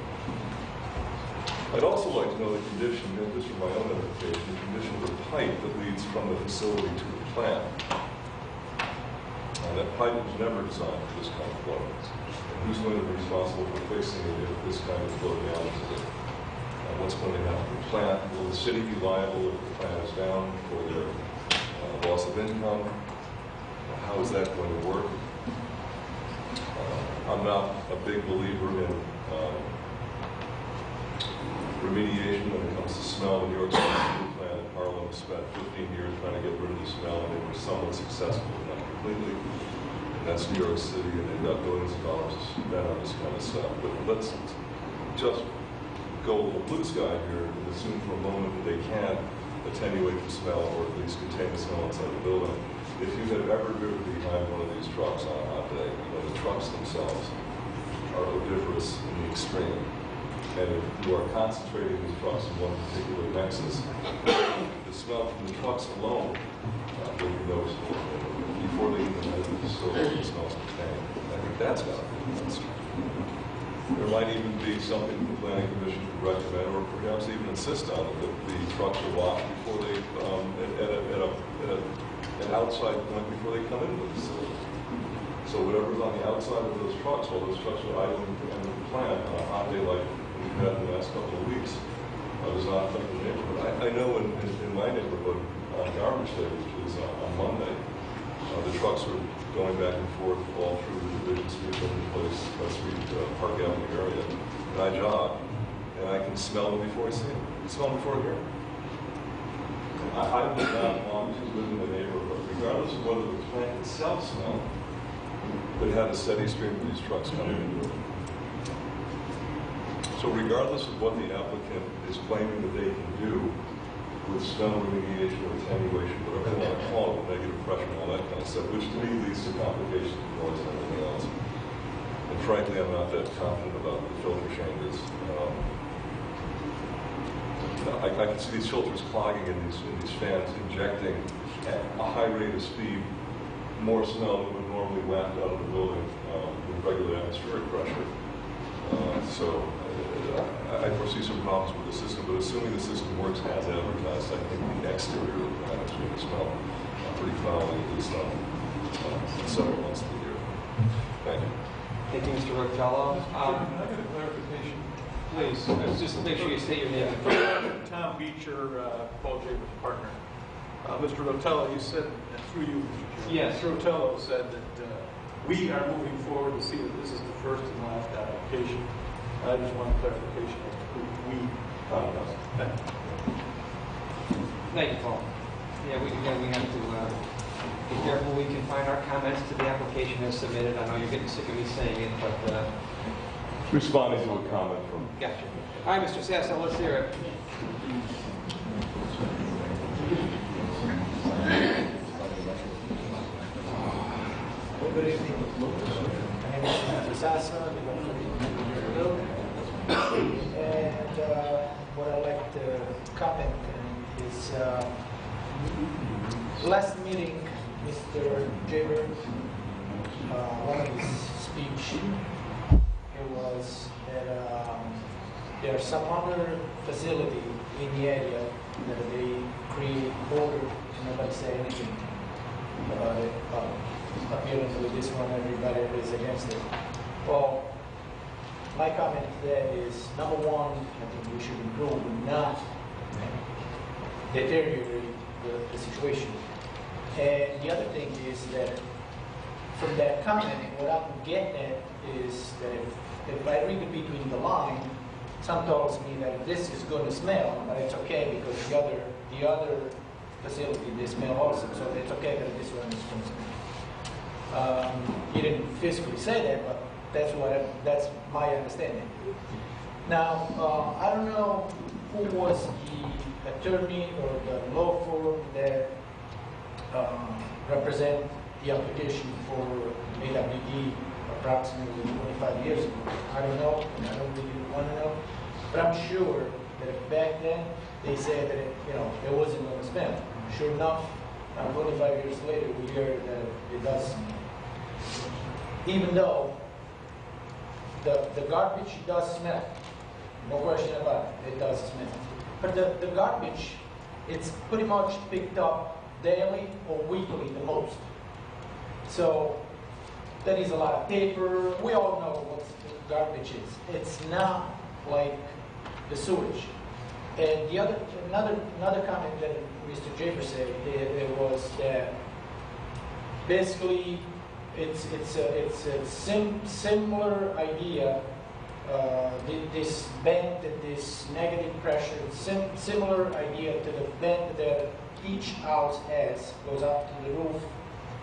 I'd also like to know the condition, just for my own edification, the condition of the pipe that leads from the facility to the plant. That pipe was never designed for this kind of flow. Who's going to be responsible for fixing it if this kind of flow damages it? What's going to happen to the plant? Will the city be liable if the plant is down for their loss of income? How is that going to work? I'm not a big believer in remediation when it comes to smell. The New York City Sewer Plant in Harlem spent 15 years trying to get rid of the smell, and they were somewhat successful, but not completely. And that's New York City, and they've got billions of dollars to spend on this kind of stuff. But let's just go a little blue sky here and assume for a moment that they can attenuate the smell or at least contain the smell inside the building. If you have ever driven behind one of these trucks on a hot day, you know the trucks themselves are odoriferous in the extreme. And if you are concentrating these trucks in one particular nexus, the smell from the trucks alone will be noticeable before they even enter the facility. It smells contained. I think that's got to be addressed. There might even be something the planning commission could recommend, or perhaps even insist on, that the trucks are washed before they, at an outside point before they come into the facility. So whatever's on the outside of those trucks, while those trucks are idling at the end of the plant on a hot day like we've had in the last couple of weeks, does not affect the neighborhood. I know in my neighborhood, on Garbage Day, which is on Monday, the trucks are going back and forth all through the Division Street, Park Avenue area. And I jog, and I can smell them before I see them. I smell them before I hear them. I would not want to live in a neighborhood, regardless of whether the plant itself smelled, that had a steady stream of these trucks coming into it. So regardless of what the applicant is claiming that they can do with snow remediation or attenuation, whatever they want to call it, negative pressure and all that kind of stuff, which to me leads to complications of noise and everything else. And frankly, I'm not that confident about the filter changes. I can see these filters clogging in these fans, injecting at a high rate of speed more snow than would normally waft out of the building with regular atmospheric pressure. So I foresee some problems with the system, but assuming the system works as advertised, I think the exterior of the plant is going to smell pretty foully, at least several months of the year. Thank you. Thank you, Mr. Rotello. I got a clarification. Please, just make sure you state your name. Tom Beecher, Paul Jaber's partner. Mr. Rotello, you said, and through you, Mr. Chairman. Yes. Mr. Rotello said that we are moving forward to see that this is the first and last application. I just want clarification as to who we does. Thank you. Thank you, Paul. Yeah, we have to be careful we can find our comments to the application as submitted. I know you're getting sick of me saying it, but... Responding to a comment from... Gotcha. All right, Mr. Sasso, let's hear it. Good evening. My name is Mr. Sasso. And what I'd like to comment is last meeting, Mr. Jaber, one of his speech, it was that there's some other facility in the area that they create order and nobody say anything about it. Apparently this one, everybody is against it. Well, my comment to that is, number one, I think we should improve and not deteriorate the situation. And the other thing is that from that comment, what I'm getting at is that if I read it between the line, some tells me that this is going to smell, but it's okay because the other facility, they smell also, so it's okay that this one is going to smell. He didn't physically say that, but that's my understanding. Now, I don't know who was the attorney or the law firm that represent the application for AWD approximately 25 years ago. I don't know, and I don't really want to know, but I'm sure that back then they said that it wasn't going to smell. Sure enough, 25 years later, we hear that it does smell. Even though the garbage does smell, no question about it, it does smell. But the garbage, it's pretty much picked up daily or weekly the most. So that is a lot of paper. We all know what garbage is. It's not like the sewage. And another comment that Mr. Jaber said it was that basically it's a similar idea. This bend, this negative pressure, similar idea to the bend that each house has, goes up to the roof,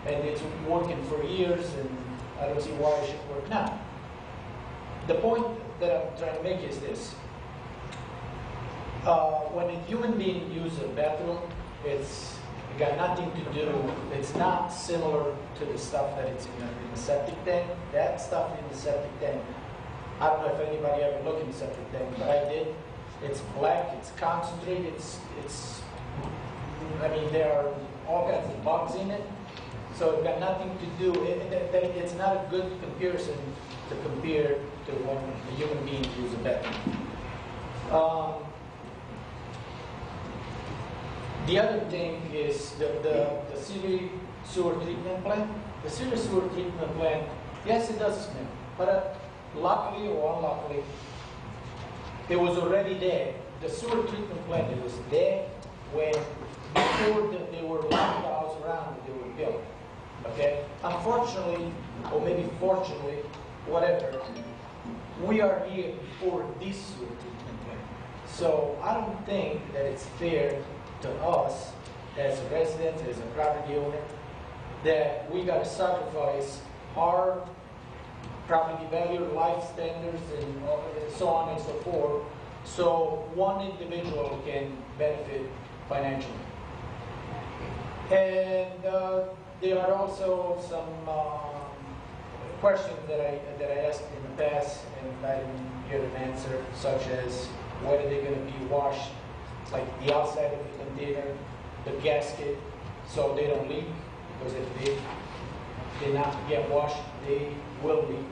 and it's working for years, and I don't see why it should work now. The point that I'm trying to make is this. When a human being uses a bathroom, it's got nothing to do, it's not similar to the stuff that it's in the septic tank. That stuff in the septic tank, I don't know if anybody ever looked in the septic tank, but I did. It's black, it's concentrated, I mean, there are all kinds of bugs in it. So it's got nothing to do, it's not a good comparison to compare to when a human being uses a bathroom. The other thing is the city sewer treatment plant. The city sewer treatment plant, yes, it does smell, but luckily or unluckily, it was already there the sewer treatment plant that was there when, before they were lined house around, they were built. Okay? Unfortunately, or maybe fortunately, whatever, we are here before this sewer treatment plant. So I don't think that it's fair to us as residents, as a property owner, that we got to sacrifice our property value, life standards, and so on and so forth, so one individual can benefit financially. And there are also some questions that I asked in the past, and I didn't get an answer, such as whether they're going to be washed, like the outside of the container, the gasket, so they don't leak, because if they not get washed, they will leak.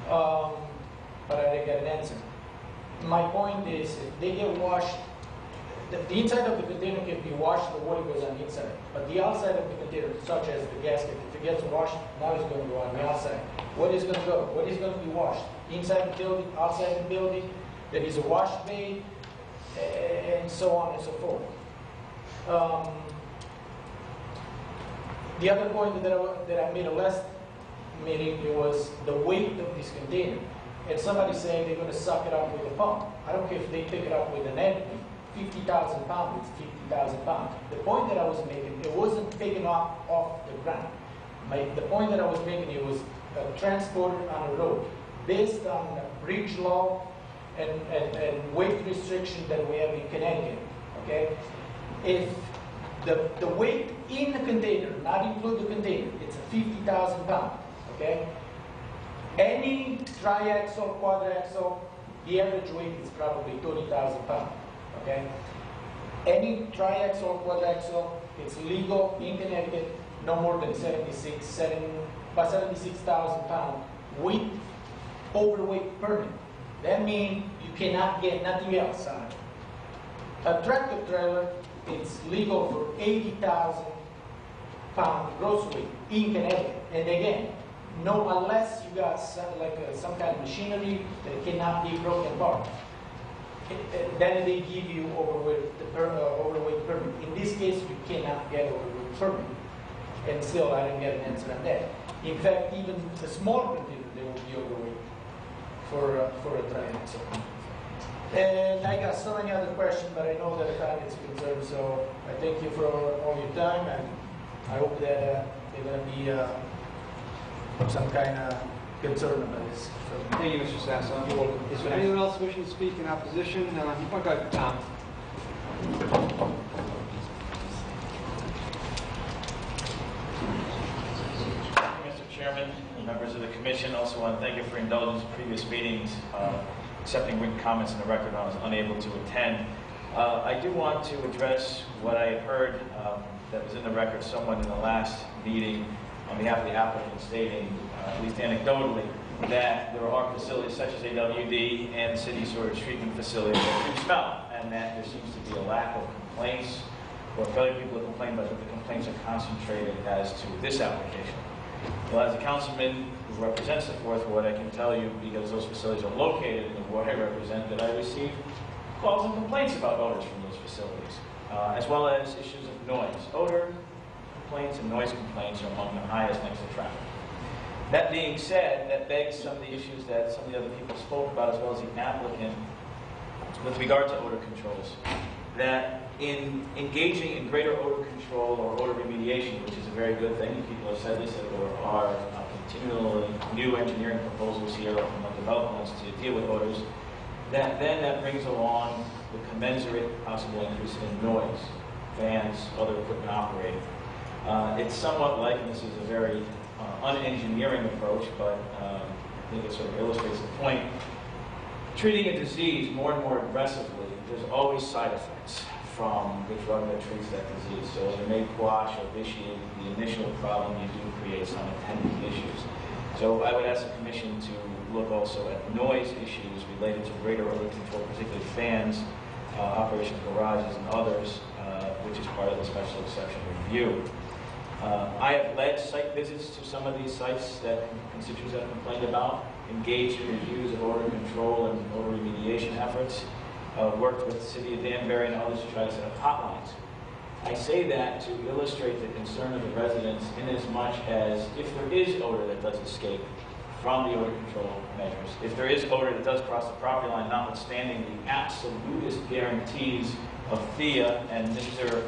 But I didn't get an answer. My point is, if they get washed, the inside of the container can be washed, the water goes on the inside. But the outside of the container, such as the gasket, if it gets washed, now it's going to go on the outside. What is going to go? What is going to be washed? Inside the building, outside the building, there is a wash bay, and so on and so forth. The other point that I made last meeting, it was the weight of this container. And somebody saying they're going to suck it up with a pump. I don't care if they pick it up with an end. 50,000 pounds, it's 50,000 pounds. The point that I was making, it wasn't taken off the ground. The point that I was making, it was transported on a road based on bridge law and weight restriction that we have in Connecticut. Okay, if the weight in the container, not include the container, it's a 50,000 pounds. Okay, any triaxle, quadraxle, the average weight is probably 30,000 pounds. Okay? Any triaxle, quadraxle, it's legal in Connecticut, no more than 76,000 pounds with overweight permit. That means you cannot get nothing else on it. A tractor trailer, it's legal for 80,000 pound gross weight in Connecticut. And again, no, unless you got some kind of machinery that cannot be broken apart. Then they give you overweight permit. In this case, you cannot get overweight permit. And still, I didn't get an answer on that. In fact, even the small container, they will be overweight for a triaxle. And I got so many other questions, but I know that time is concerned, so I thank you for all your time, and I hope that they're going to be some kind of concern about this. So, thank you, Mr. Sasso. Is there anyone else wishing to speak in opposition? Go ahead, Tom. Mr. Chairman, and members of the Commission, also want to thank you for indulgence in previous meetings, accepting written comments in the record when I was unable to attend. I do want to address what I heard that was in the record somewhat in the last meeting on behalf of the applicant, stating, at least anecdotally, that there are facilities such as AWD and city storage treatment facilities that do smell, and that there seems to be a lack of complaints, or failure people to complain, but that the complaints are concentrated as to this application. Well, as a councilman who represents the Fourth Ward, I can tell you, because those facilities are located in the ward I represent, that I receive calls and complaints about odors from those facilities, as well as issues of noise. Odor complaints and noise complaints are among the highest next to traffic. That being said, that begs some of the issues that some of the other people spoke about, as well as the applicant, with regard to odor controls. That in engaging in greater odor control or odor remediation, which is a very good thing, people have said this, that there are continually new engineering proposals here from developments to deal with odors, that brings along the commensurate possible increase in noise, fans, other equipment operating. It's somewhat like, and this is a very unengineering approach, but I think it sort of illustrates the point. Treating a disease more and more aggressively, there's always side effects from the drug that treats that disease. So it may quash or vitiate the initial problem. You do create some attendant issues. So I would ask the Commission to look also at noise issues related to greater odor control, particularly fans, operation of garages and others, which is part of the special exception review. I have led site visits to some of these sites that constituents have complained about, engaged in reviews of odor control and odor remediation efforts, worked with the city of Danbury and others to try to set up hotlines. I say that to illustrate the concern of the residents in as much as if there is odor that does escape from the odor control measures, if there is odor that does cross the property line, notwithstanding the absolutist guarantees of Thea and Mr.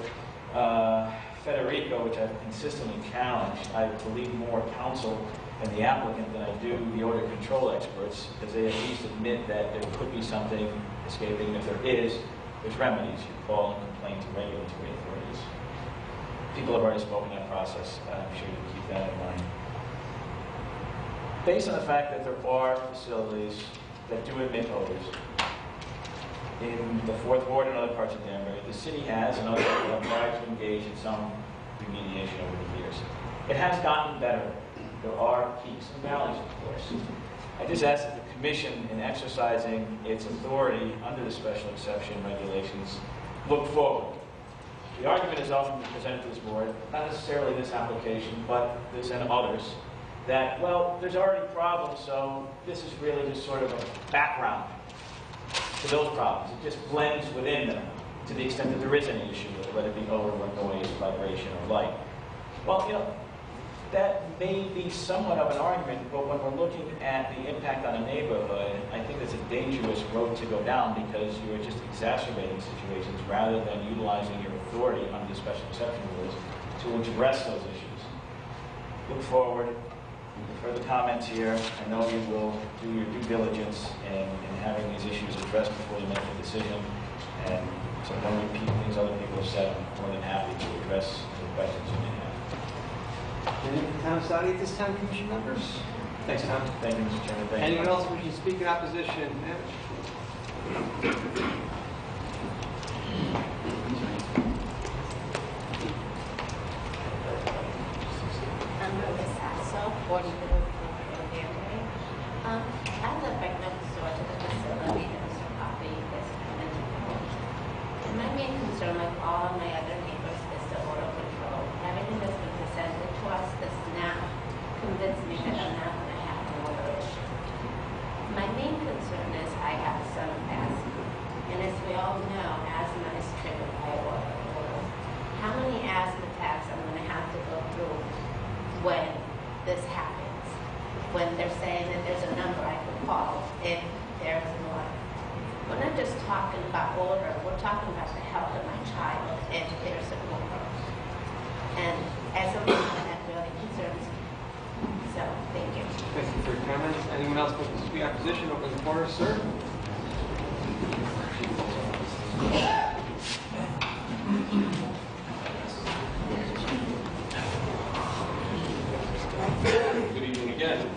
Federico, which I've consistently challenged, I believe more counsel and the applicant than I do the odor control experts, because they at least admit that there could be something escaping. If there is, there's remedies. You call and complain to regulatory authorities. People have already spoken that process. I'm sure you keep that in mind. Based on the fact that there are facilities that do emit odors in the 4th Ward and other parts of Danbury, the city has and others have tried to engage in some remediation over the years. It has gotten better. There are peaks and valleys, of course. I just ask that the Commission, in exercising its authority under the special exception regulations, look forward. The argument is often presented to this board, not necessarily this application, but this and others, that, well, there's already problems, so this is really just sort of a background to those problems. It just blends within them to the extent that there is any issue with it, whether it be odor or noise, vibration, or light. Well, you know, that may be somewhat of an argument, but when we're looking at the impact on a neighborhood, I think it's a dangerous road to go down because you're just exacerbating situations rather than utilizing your authority under the special exception rules to address those issues. Look forward. Further comments here. I know you will do your due diligence in having these issues addressed before you make a decision. And so don't repeat things other people have said. I'm more than happy to address the questions you may have. Any Tom Sadi at this time, Commission members? Thanks, Tom. Thank you, Mr. Chairman. Thank Anyone you. else wishing to speak in opposition? I live right next door to the facility that Mr. Coffey is coming to promote. And my main concern, like all of my other neighbors, is the odor control. Everything that's been presented to us does not convince me that I'm not going to have an odor issue. My main concern is I have some asthma. And as we all know, asthma is triggered by odor. How many asthma attacks I'm going to have to go through when this happens? When they're saying that there's a number I can call if there's an odor. We're not just talking about odor, we're talking about the health of my child if there's an odor. And as a mom, that really concerns me. So, thank you. Thank you for your comments. Anyone else wishing to speak in opposition? Open the floor, sir. Good evening again.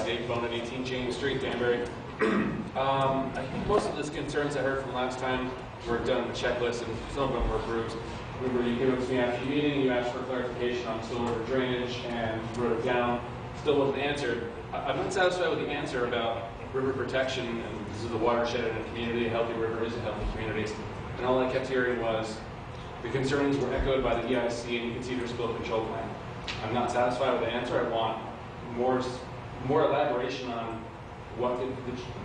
Dave Bone at 18 James Street, Danbury. I think most of the concerns I heard from last time were done with checklists, and some of them were approved. Remember, you came up to me after the meeting, you asked for clarification on spillover drainage, and wrote it down. Still wasn't answered. I'm not satisfied with the answer about river protection, and this is a watershed in a community. A healthy river is a healthy community. And all I kept hearing was the concerns were echoed by the EIC, and you can see their spill control plan. I'm not satisfied with the answer. I want more elaboration on what the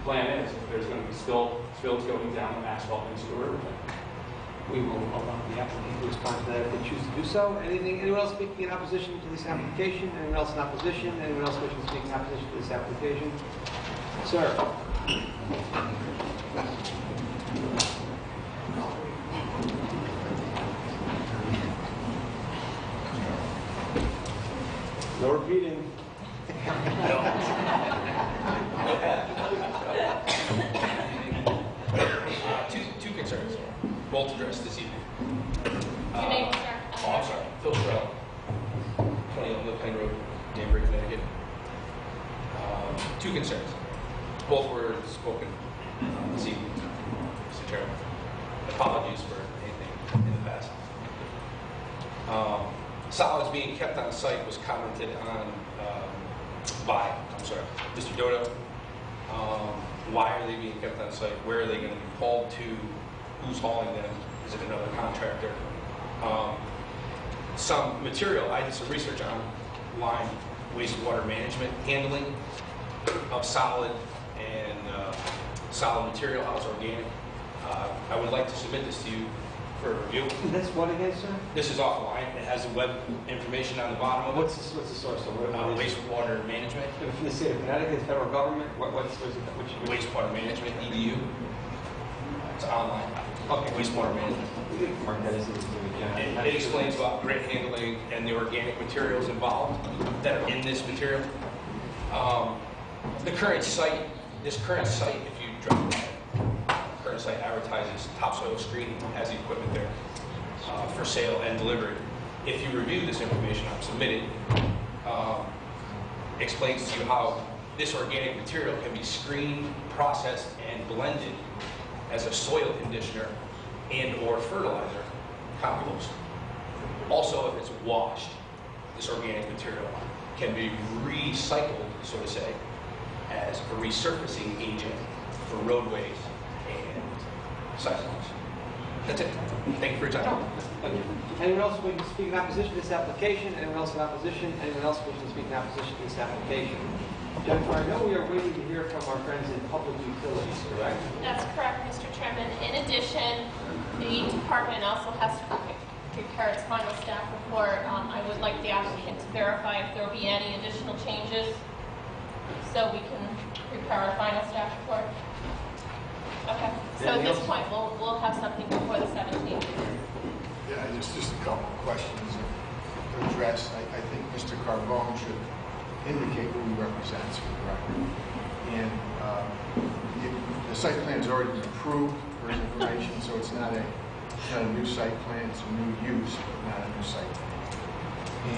plan is. If there's going to be spills going down the asphalt into the river. We will allow the applicant to respond to that if they choose to do so. Anyone else speaking in opposition to this application? Anyone else in opposition? Anyone else wishing to speak in opposition to this application? Sir. No repeating. Two concerns, both addressed this evening. Your name, sir? Oh, I'm sorry. Phil Terrell, 20 Elmwood Plain Road, Danbury, Connecticut. Two concerns. Both were spoken this evening, Mr. Chairman. Apologies for anything in the past. Solids being kept on site was commented on by Mr. Dodo. Why are they being kept on site? Where are they going to be hauled to? Who's hauling them? Is it another contractor? Some material, I did some research on line wastewater management handling of solid and solid material, how it's organic. I would like to submit this to you for review. That's what again, sir? This is offline. It has the web information on the bottom of it. What's the source of what? Wastewater management. From the state of Connecticut, federal government? What's it? Which? Wastewater management, EDU. It's online. Okay. Wastewater management. Mark that as It explains about grit handling and the organic materials involved that are in this material. The current site, if you drive by it, current site advertises topsoil screening, has the equipment there for sale and delivery. If you review this information I've submitted, explains to you how this organic material can be screened, processed, and blended as a soil conditioner and or fertilizer, compost. Also, if it's washed, this organic material can be recycled, so to say, as a resurfacing agent for roadways and sidewalks. That's it. Thank you for your time. Anyone else wishing to speak in opposition to this application? Anyone else in opposition? Anyone else wishing to speak in opposition to this application? Jennifer, I know we are waiting to hear from our friends in public utilities, correct? That's correct, Mr. Chairman. In addition, the department also has to prepare its final staff report. I would like the applicant to verify if there will be any additional changes so we can prepare our final staff report. Okay. So at this point, we'll have something before the 17th. Yeah, just a couple of questions to address. I think Mr. Carbone should indicate who he represents for the record. And the site plan has already been approved for his information, so it's not a new site plan, it's a new use, but not a new site plan.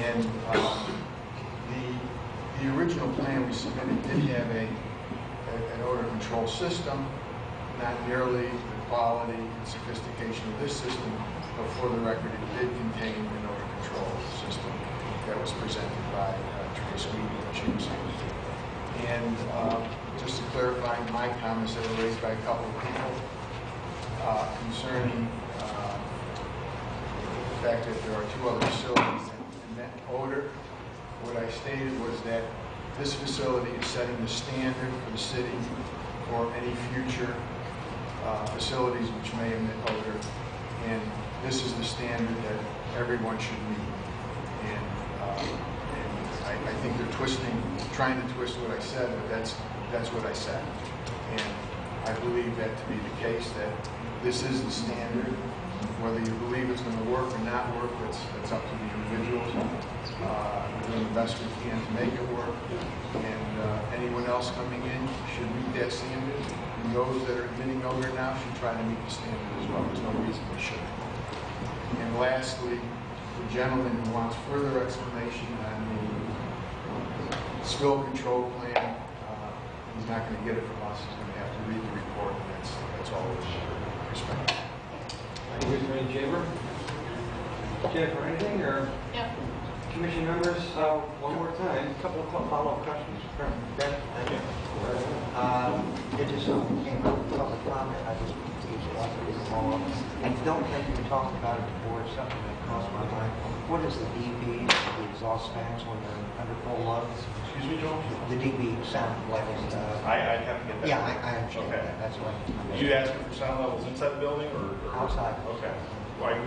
And the original plan we submitted did have an odor control system, not nearly the quality and sophistication of this system, but for the record, it did contain an odor control system that was presented by Teresa Weedy. And just to clarify my comments that were raised by a couple of people concerning the fact that there are two other facilities that emit odor, what I stated was that this facility is setting the standard for the city for any future facilities which may emit odor, and this is the standard that everyone should meet. And I think they're trying to twist what I said, but that's what I said. And I believe that to be the case, that this is the standard. Whether you believe it's going to work or not work, that's up to the individuals. We're doing the best we can to make it work. And anyone else coming in should meet that standard. And those that are emitting odor now should try to meet the standard as well. There's no reason they shouldn't. And lastly, the gentleman who wants further explanation on the spill control plan, he's not going to get it from us. He's going to have to read the report, and that's all with respect. Thank you, Mr. Chamber. Jennifer, anything, or? Yeah. Commission members, one more time. A couple of follow-up questions. Thank you. It just came up with public comment. I just I don't think we talked about it before. It's something that crossed my mind. What is the DB, the exhaust fans when they're under full load? Excuse me, Joe? The DB sound levels. I have to get that. Yeah, I understand okay. that. That's why. You asking for sound levels inside the building or? Outside. Okay. Why?